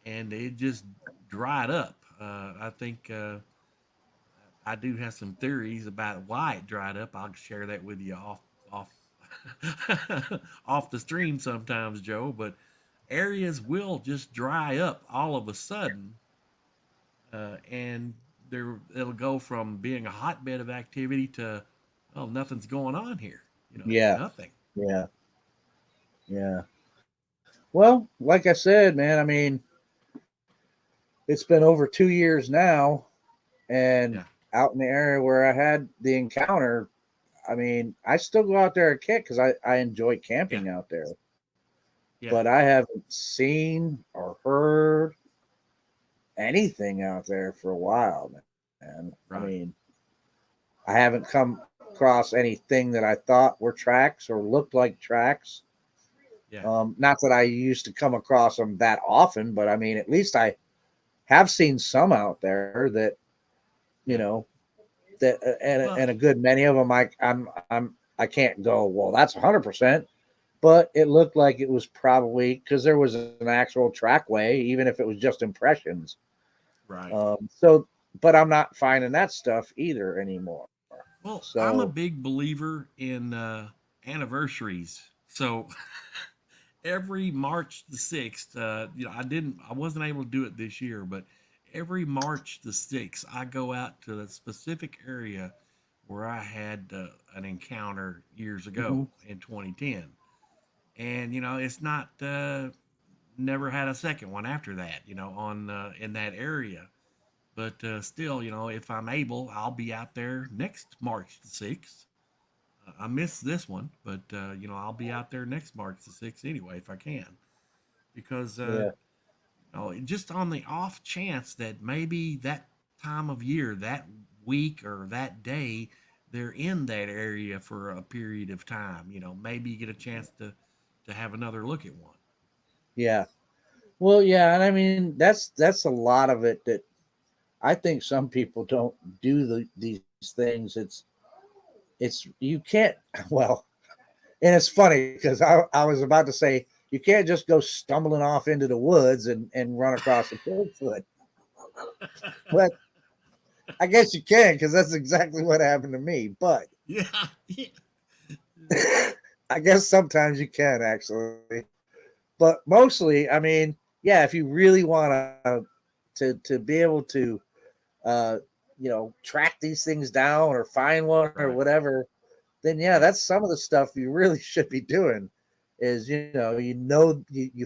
and it just dried up. I think I do have some theories about why it dried up. I'll share that with you off off the stream sometimes, Joe. But areas will just dry up all of a sudden, and it'll go from being a hotbed of activity to nothing's going on here. Nothing. Yeah. Yeah. Well, like I said, man, I mean, it's been over 2 years now, and out in the area where I had the encounter, I mean, I still go out there and kick because I enjoy camping out there. Yeah. But I haven't seen or heard anything out there for a while, man. Right. I mean, I haven't come across anything that I thought were tracks or looked like tracks. Yeah. Not that I used to come across them that often, but I mean, at least I have seen some out there that, and a good many of them I can't go, well, that's 100%, but it looked like it was probably because there was an actual trackway, even if it was just impressions. Right. But I'm not finding that stuff either anymore. Well, I'm a big believer in anniversaries. So every March the 6th, I wasn't able to do it this year, but every March the 6th, I go out to the specific area where I had an encounter years ago in 2010. And, it's not, never had a second one after that, on in that area. But still, if I'm able, I'll be out there next March the 6th. I missed this one, but I'll be out there next March the 6th anyway if I can, because just on the off chance that maybe that time of year, that week or that day, they're in that area for a period of time. Maybe you get a chance to have another look at one. Yeah. Well, yeah, and I mean that's a lot of it that I think some people don't do these things. It's you can't well, and it's funny because I was about to say you can't just go stumbling off into the woods and run across a Bigfoot. But I guess you can, because that's exactly what happened to me. But yeah. I guess sometimes you can actually. But mostly, I mean, yeah, if you really want to be able to track these things down or find one or whatever, then yeah, that's some of the stuff you really should be doing. Is you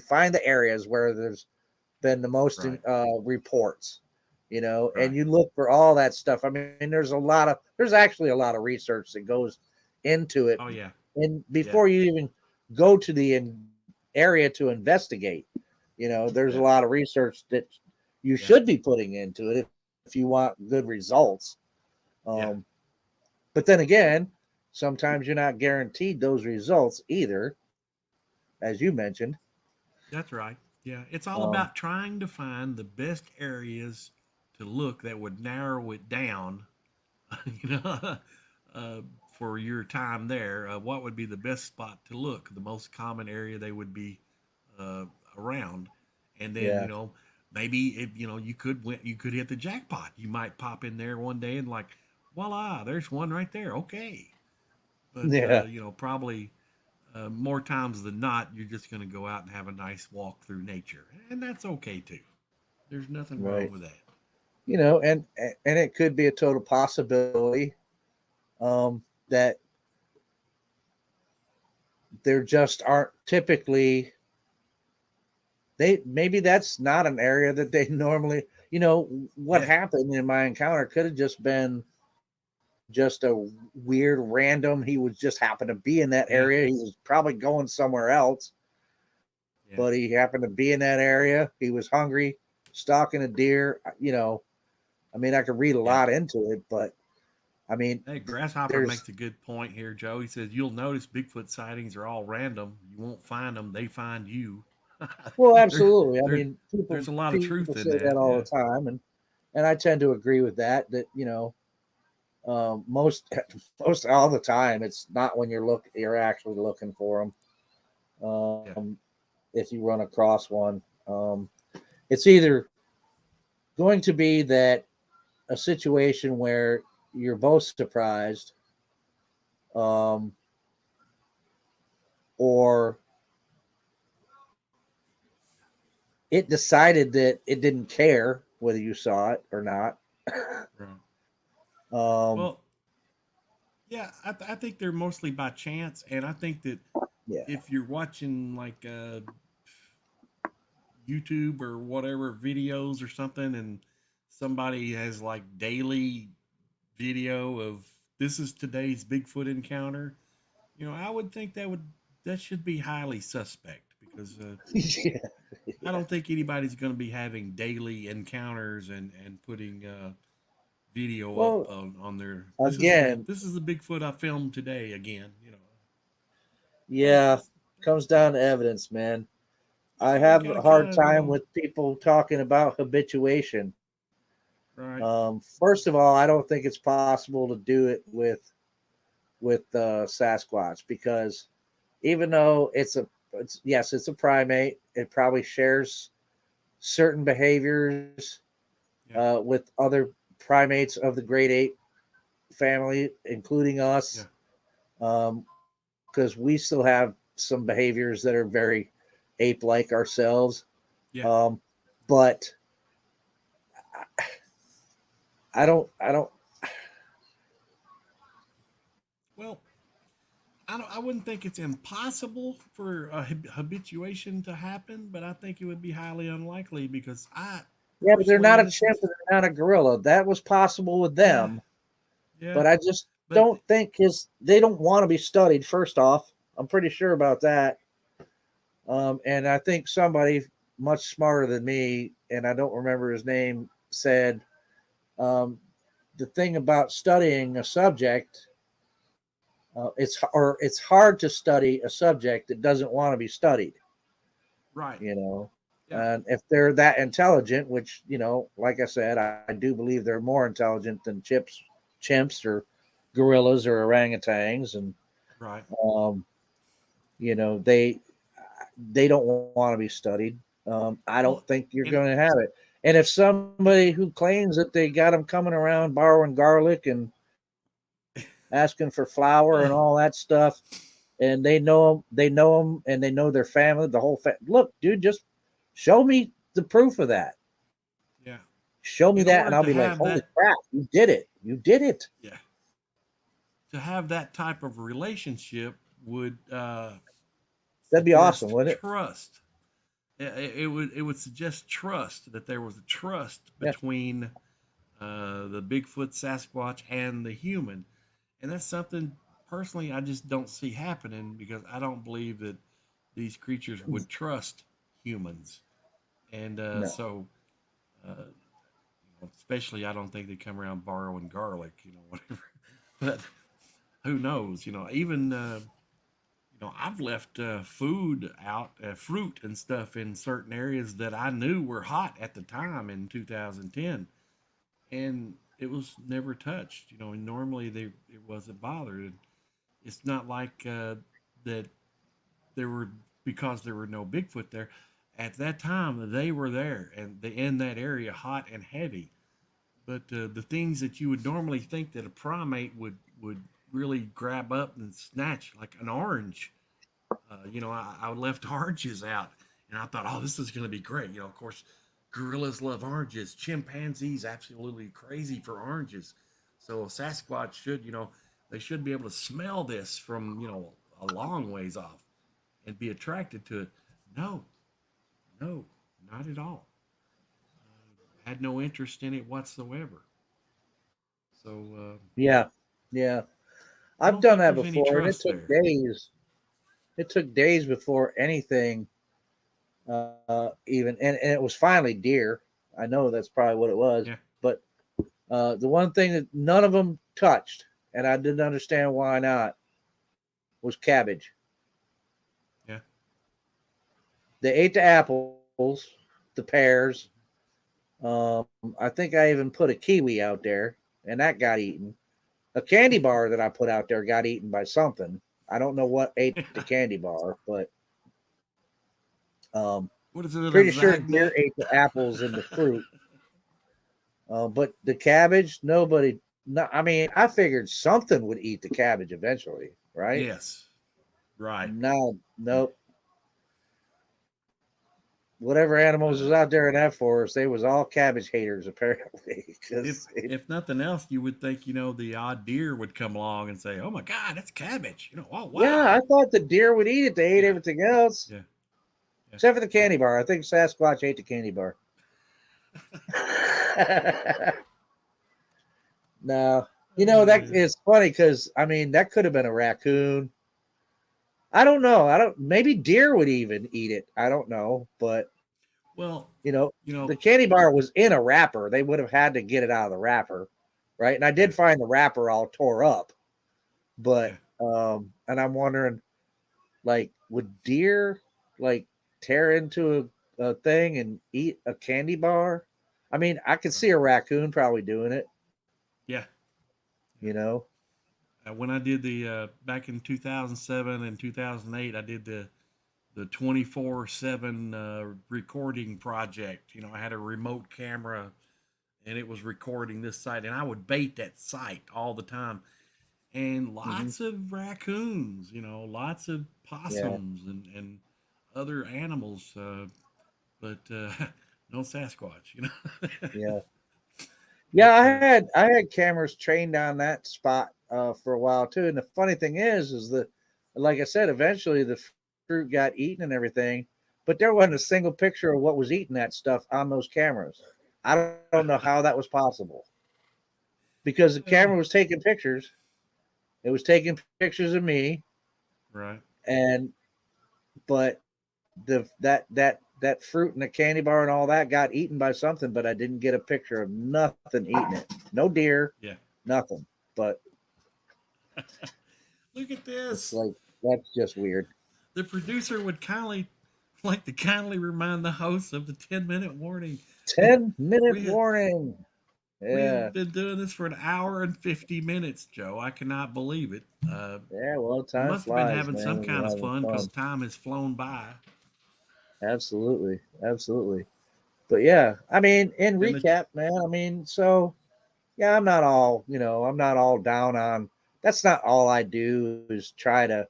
find the areas where there's been the most reports, and you look for all that stuff. I mean, there's actually a lot of research that goes into it. Oh yeah. And before you even go to the area to investigate, there's a lot of research that you should be putting into it if you want good results. But then again, sometimes you're not guaranteed those results either, as you mentioned. That's right. Yeah, it's all about trying to find the best areas to look that would narrow it down, for your time there. What would be the best spot to look? The most common area they would be around, and then maybe if you could hit the jackpot. You might pop in there one day and like, voila, there's one right there. Okay, but probably. More times than not, you're just going to go out and have a nice walk through nature, and that's okay too. There's nothing wrong with that. And it could be a total possibility that there just aren't typically. Maybe that's not an area that they normally. What happened in my encounter could have just been. Just a weird random. He was just happened to be in that area. He was probably going somewhere else, but he happened to be in that area. He was hungry, stalking a deer. I mean, I could read a lot into it, but I mean, hey, Grasshopper makes a good point here, Joe. He says you'll notice Bigfoot sightings are all random. You won't find them; they find you. Well, absolutely. I mean, there's a lot of truth in that. That all the time, and I tend to agree with that. That most all the time, it's not when you're actually looking for them. If you run across one, it's either going to be that a situation where you're both surprised, or it decided that it didn't care whether you saw it or not. Well, yeah, I think they're mostly by chance, and I think that if you're watching like YouTube or whatever videos or something, and somebody has like daily video of this is today's Bigfoot encounter, I would think that should be highly suspect, because I don't think anybody's going to be having daily encounters and putting video up on their this is the Bigfoot I filmed today again. Yeah, comes down to evidence, man. I have a hard time with people talking about habituation. Right. First of all, I don't think it's possible to do it with Sasquatch, because even though it's a primate, it probably shares certain behaviors with other primates of the great ape family, including us, because we still have some behaviors that are very ape-like ourselves. But I don't. Well, I wouldn't think it's impossible for a habituation to happen, but I think it would be highly unlikely, because but they're not a chimp and they're not a gorilla. That was possible with them. Yeah. But I just don't think they don't want to be studied. First off, I'm pretty sure about that. And I think somebody much smarter than me, and I don't remember his name, said the thing about studying a subject, it's hard to study a subject that doesn't want to be studied. Right. You know, Yeah. and if they're that intelligent, which, you know, like I said, I do believe they're more intelligent than chimps or gorillas or orangutans, and Right. you know, they don't want to be studied. I don't think you're going to have it. And if somebody who claims that they got them coming around borrowing garlic and asking for flour and all that stuff, and they know them, and they know their family, the whole look, dude, just show me the proof of that. Yeah. Show me that, and I'll be like, holy crap, you did it. You did it. Yeah. To have that type of relationship would that'd be awesome, wouldn't it? Trust. It would suggest trust, that there was a trust between the Bigfoot, Sasquatch, and the human, and that's something personally I just don't see happening, because I don't believe that these creatures would trust humans, and so especially I don't think they come around borrowing garlic, you know, whatever. But who knows? You know, even you know, I've left food out, fruit and stuff in certain areas that I knew were hot at the time in 2010, and it was never touched. You know, and normally it wasn't bothered. And it's not like that there were, because there were no Bigfoot there at that time. They were there, and they in that area, hot and heavy. But the things that you would normally think that a primate would really grab up and snatch, like an orange. You know, I left oranges out, and I thought, oh, this is going to be great. You know, of course, gorillas love oranges. Chimpanzees absolutely crazy for oranges. So Sasquatch should, you know, they should be able to smell this from, you know, a long ways off and be attracted to it. No, not at all. Had no interest in it whatsoever. So yeah. I've done that before, and it took days. It took days before anything, even, and it was finally deer. I know that's probably what it was, but the one thing that none of them touched, and I didn't understand why not, was cabbage. Yeah. They ate the apples, the pears. I think I even put a kiwi out there, and that got eaten. A candy bar that I put out there got eaten by something. I don't know what ate the candy bar, but what is it? Pretty sure deer ate the apples and the fruit. But the cabbage, nobody. No, I mean, I figured something would eat the cabbage eventually, right? Yes, right. No, nope. Whatever animals was out there in that forest, they was all cabbage haters apparently. If nothing else, you would think, you know, the odd deer would come along and say, "Oh my God, that's cabbage!" You know, oh wow. Yeah, I thought the deer would eat it. They ate everything else. Yeah. Except for the candy bar. I think Sasquatch ate the candy bar. No, you know, that is funny because I mean that could have been a raccoon. I don't know. Maybe deer would even eat it. I don't know, but well, you know, the candy bar was in a wrapper. They would have had to get it out of the wrapper, right? And I did find the wrapper all tore up, but and I'm wondering, like, would deer like tear into a thing and eat a candy bar? I mean, I could see a raccoon probably doing it. Yeah, you know. When I did the back in 2007 and 2008, I did the 24/7 recording project. You know, I had a remote camera, and it was recording this site, and I would bait that site all the time, and lots of raccoons. You know, lots of possums and other animals, but no Sasquatch. You know. Yeah, I had cameras trained on that spot for a while too. And the funny thing is that, like I said, eventually the fruit got eaten and everything, but there wasn't a single picture of what was eating that stuff on those cameras. I don't know how that was possible, because the camera was taking pictures, It was taking pictures of me, Right. But that fruit and the candy bar and all that got eaten by something, but I didn't get a picture of nothing eating it. No deer. Yeah. Nothing. But look at this. It's like, that's just weird. The producer would kindly remind the host of the 10-minute warning. 10-minute warning. We Yeah. have been doing this for an hour and 50 minutes, Joe. I cannot believe it. Yeah, well, time must flies, have been having man. some We're kind of having fun because time has flown by. Absolutely. Absolutely. But yeah, I mean, in recap, man, I mean, so yeah, I'm not all down on, that's not all I do is try to,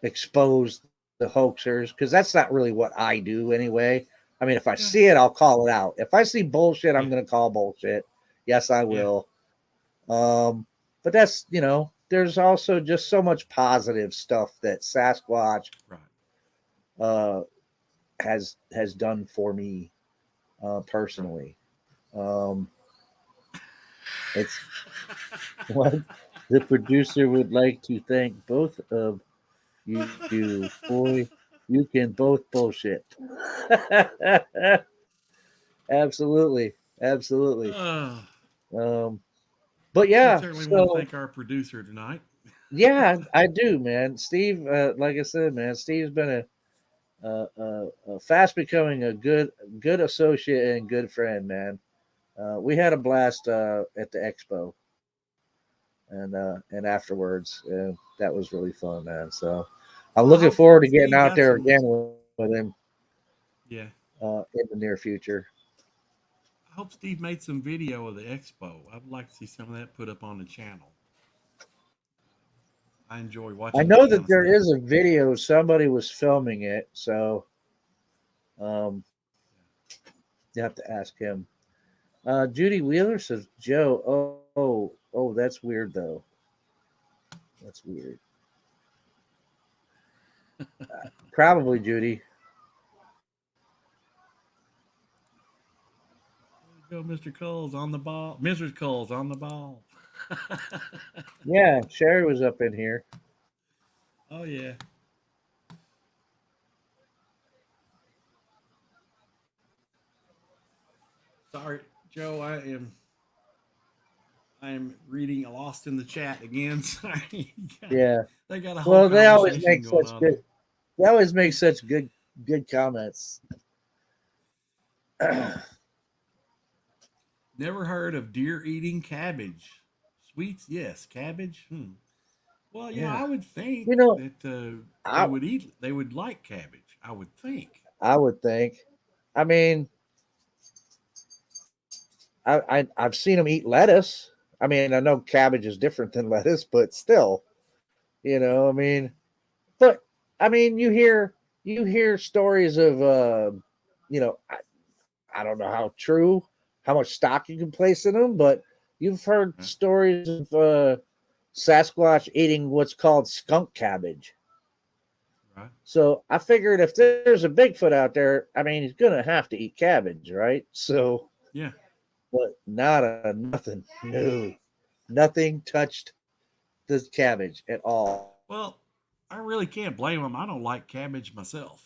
expose the hoaxers, because that's not really what I do anyway. I mean, if I see it, I'll call it out. If I see bullshit, I'm going to call bullshit. Yes, I will. But that's, there's also just so much positive stuff that Sasquatch has done for me personally. It's what the producer would like to thank both of you. Boy, you can both bullshit. Absolutely. But yeah, I certainly want to thank our producer tonight. Yeah, I do, man. Steve, like I said, man, Steve's been a fast becoming a good associate and good friend, man. We had a blast at the expo, and afterwards, that was really fun, man. So I'm looking forward to getting out there again with him. Yeah. In the near future. I hope Steve made some video of the expo. I'd like to see some of that put up on the channel. I enjoy watching. I know that there is a video. Somebody was filming it, so you have to ask him. Judy Wheeler says, Joe, oh, that's weird though. That's weird. Probably Judy. Go, Mr. Kulls on the ball. Mrs. Kulls on the ball. Yeah, Sherry was up in here. Oh yeah. Sorry, Joe. I am reading Lost in the Chat again. Sorry. Yeah. They got a whole conversation they always make going such on. good. They always make such good comments. Never heard of deer eating cabbage. Sweets, yes. Cabbage. Well, I would think that they would like cabbage. I would think. I mean, I've seen them eat lettuce. I mean, I know cabbage is different than lettuce, but still, I mean, but I mean, you hear stories of, I don't know how true, how much stock you can place in them, but you've heard stories of Sasquatch eating what's called skunk cabbage. Right. So I figured if there's a Bigfoot out there, I mean, he's gonna have to eat cabbage, right? So yeah, but nothing. No, nothing touched the cabbage at all. Well, I really can't blame them. I don't like cabbage myself.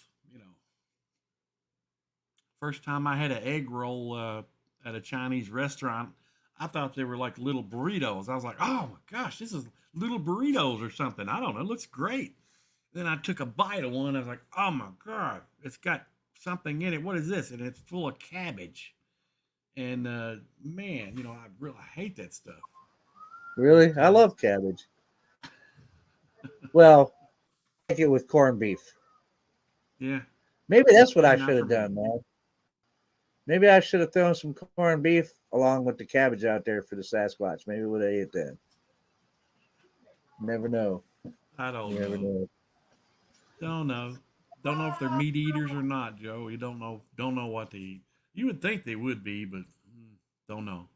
First time I had an egg roll at a Chinese restaurant, I thought they were like little burritos. I was like, oh my gosh, this is little burritos or something. I don't know. It looks great. Then I took a bite of one. I was like, oh my God, it's got something in it. What is this? And it's full of cabbage. And man, I hate that stuff. Really? I love cabbage. Well, I like it with corned beef. Yeah. Maybe that's what I should have done, man. Maybe I should have thrown some corned beef along with the cabbage out there for the Sasquatch. Maybe would have ate that. Never know. I don't Never know. Don't know. Don't know if they're meat eaters or not, Joe. You don't know what they eat. You would think they would be, but don't know.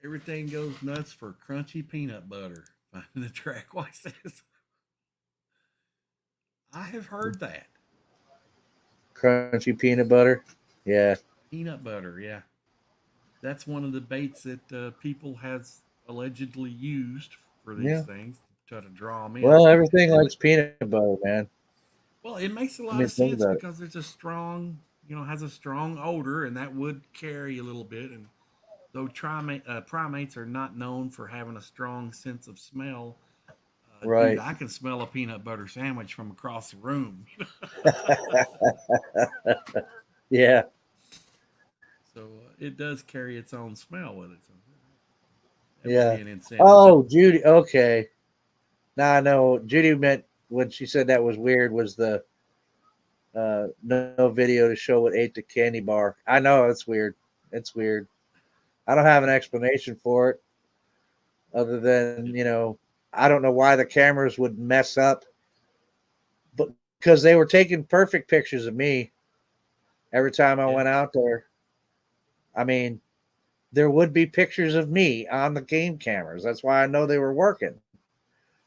Everything goes nuts for crunchy peanut butter. Finding the track, why says I have heard that. Crunchy peanut butter. Yeah. Peanut butter, yeah. That's one of the baits that people has allegedly used for these things to try to draw them in. Well, everything likes peanut butter, man. Well, it makes a lot of sense because there's a strong, has a strong odor, and that would carry a little bit. And though primates are not known for having a strong sense of smell, right? Dude, I can smell a peanut butter sandwich from across the room. Yeah. So it does carry its own smell with it. So yeah. Oh, Judy. Okay. Now I know Judy meant when she said that was weird was the no video to show what ate the candy bar. I know it's weird. It's weird. I don't have an explanation for it other than, I don't know why the cameras would mess up, but because they were taking perfect pictures of me every time I went out there. I mean, there would be pictures of me on the game cameras. That's why I know they were working.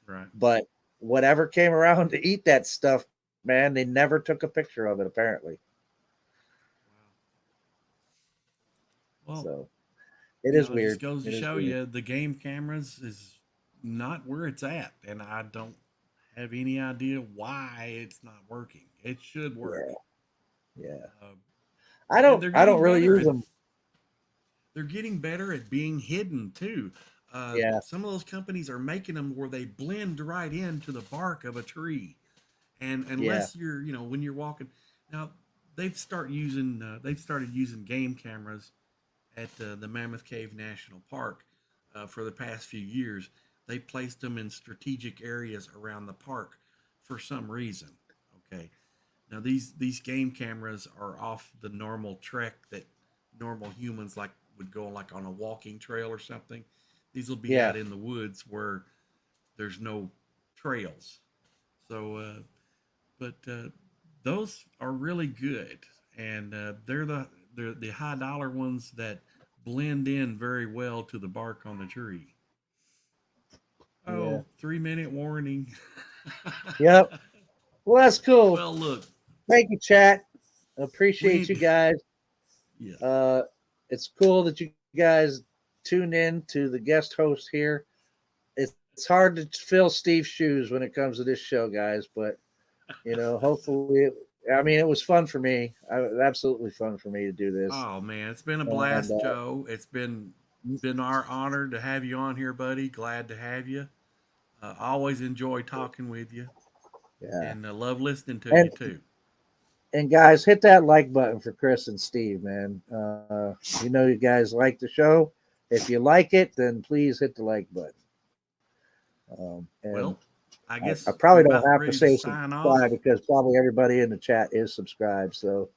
Right. But whatever came around to eat that stuff, man, they never took a picture of it, apparently. Well, so it is weird. It goes to show you the game cameras is not where it's at, and I don't have any idea why it's not working. It should work. Yeah. I don't really use them. They're getting better at being hidden too. Some of those companies are making them where they blend right into the bark of a tree, and unless you're, when you're walking, now they've started using game cameras at the Mammoth Cave National Park for the past few years. They placed them in strategic areas around the park for some reason. Okay, now these game cameras are off the normal trek that normal humans would go on a walking trail or something. These will be out in the woods where there's no trails. So, but those are really good, and they're the high dollar ones that blend in very well to the bark on the tree. Oh, 3-minute warning. Yep. Well, that's cool. Well, look. Thank you, chat. Appreciate you guys. Yeah. It's cool that you guys tune in to the guest host here. It's hard to fill Steve's shoes when it comes to this show, guys, but hopefully it was fun for me. Absolutely fun for me to do this. Oh man, it's been a blast, Joe. It's been our honor to have you on here, buddy. Glad to have you. Always enjoy talking with you. Yeah. And love listening to you too. And guys, hit that like button for Chris and Steve, man. You guys like the show. If you like it, then please hit the like button. Well, I guess I probably don't have to say subscribe because probably everybody in the chat is subscribed. So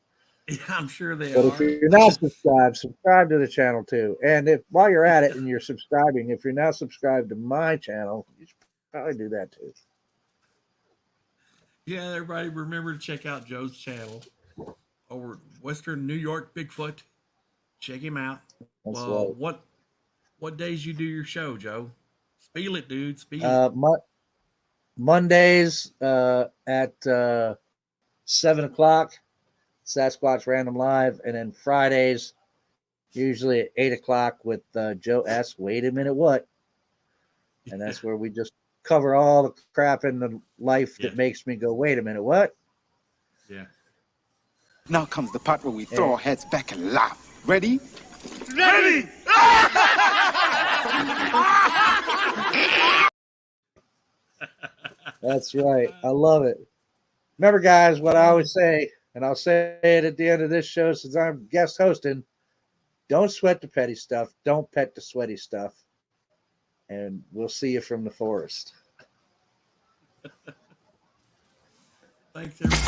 yeah, I'm sure they are. But if you're not subscribed, subscribe to the channel too. And if while you're at it and you're subscribing, if you're not subscribed to my channel, you should probably do that too. Yeah, everybody remember to check out Joe's channel over Western New York Bigfoot. Check him out. That's well, right. What days you do your show, Joe? Spiel it, dude. Spiel it. Mondays at 7 o'clock, Sasquatch Random Live, and then Fridays usually at 8 o'clock with Joe S. Wait a minute, what? And that's where we just cover all the crap in the life that makes me go, wait a minute, what? Yeah. Now comes the part where we throw our heads back and laugh. Ready? Ready! That's right. I love it. Remember, guys, what I always say, and I'll say it at the end of this show since I'm guest hosting, don't sweat the petty stuff. Don't pet the sweaty stuff. And we'll see you from the forest. Thanks, everybody.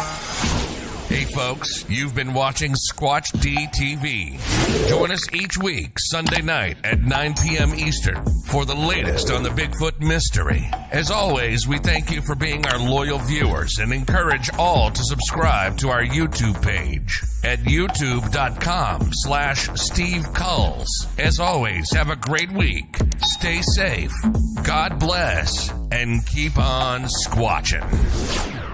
Hey, folks, you've been watching Squatch-D TV. Join us each week, Sunday night at 9 p.m. Eastern, for the latest on the Bigfoot mystery. As always, we thank you for being our loyal viewers and encourage all to subscribe to our YouTube page at youtube.com/Steve Kulls. As always, have a great week. Stay safe. God bless. And keep on squatching.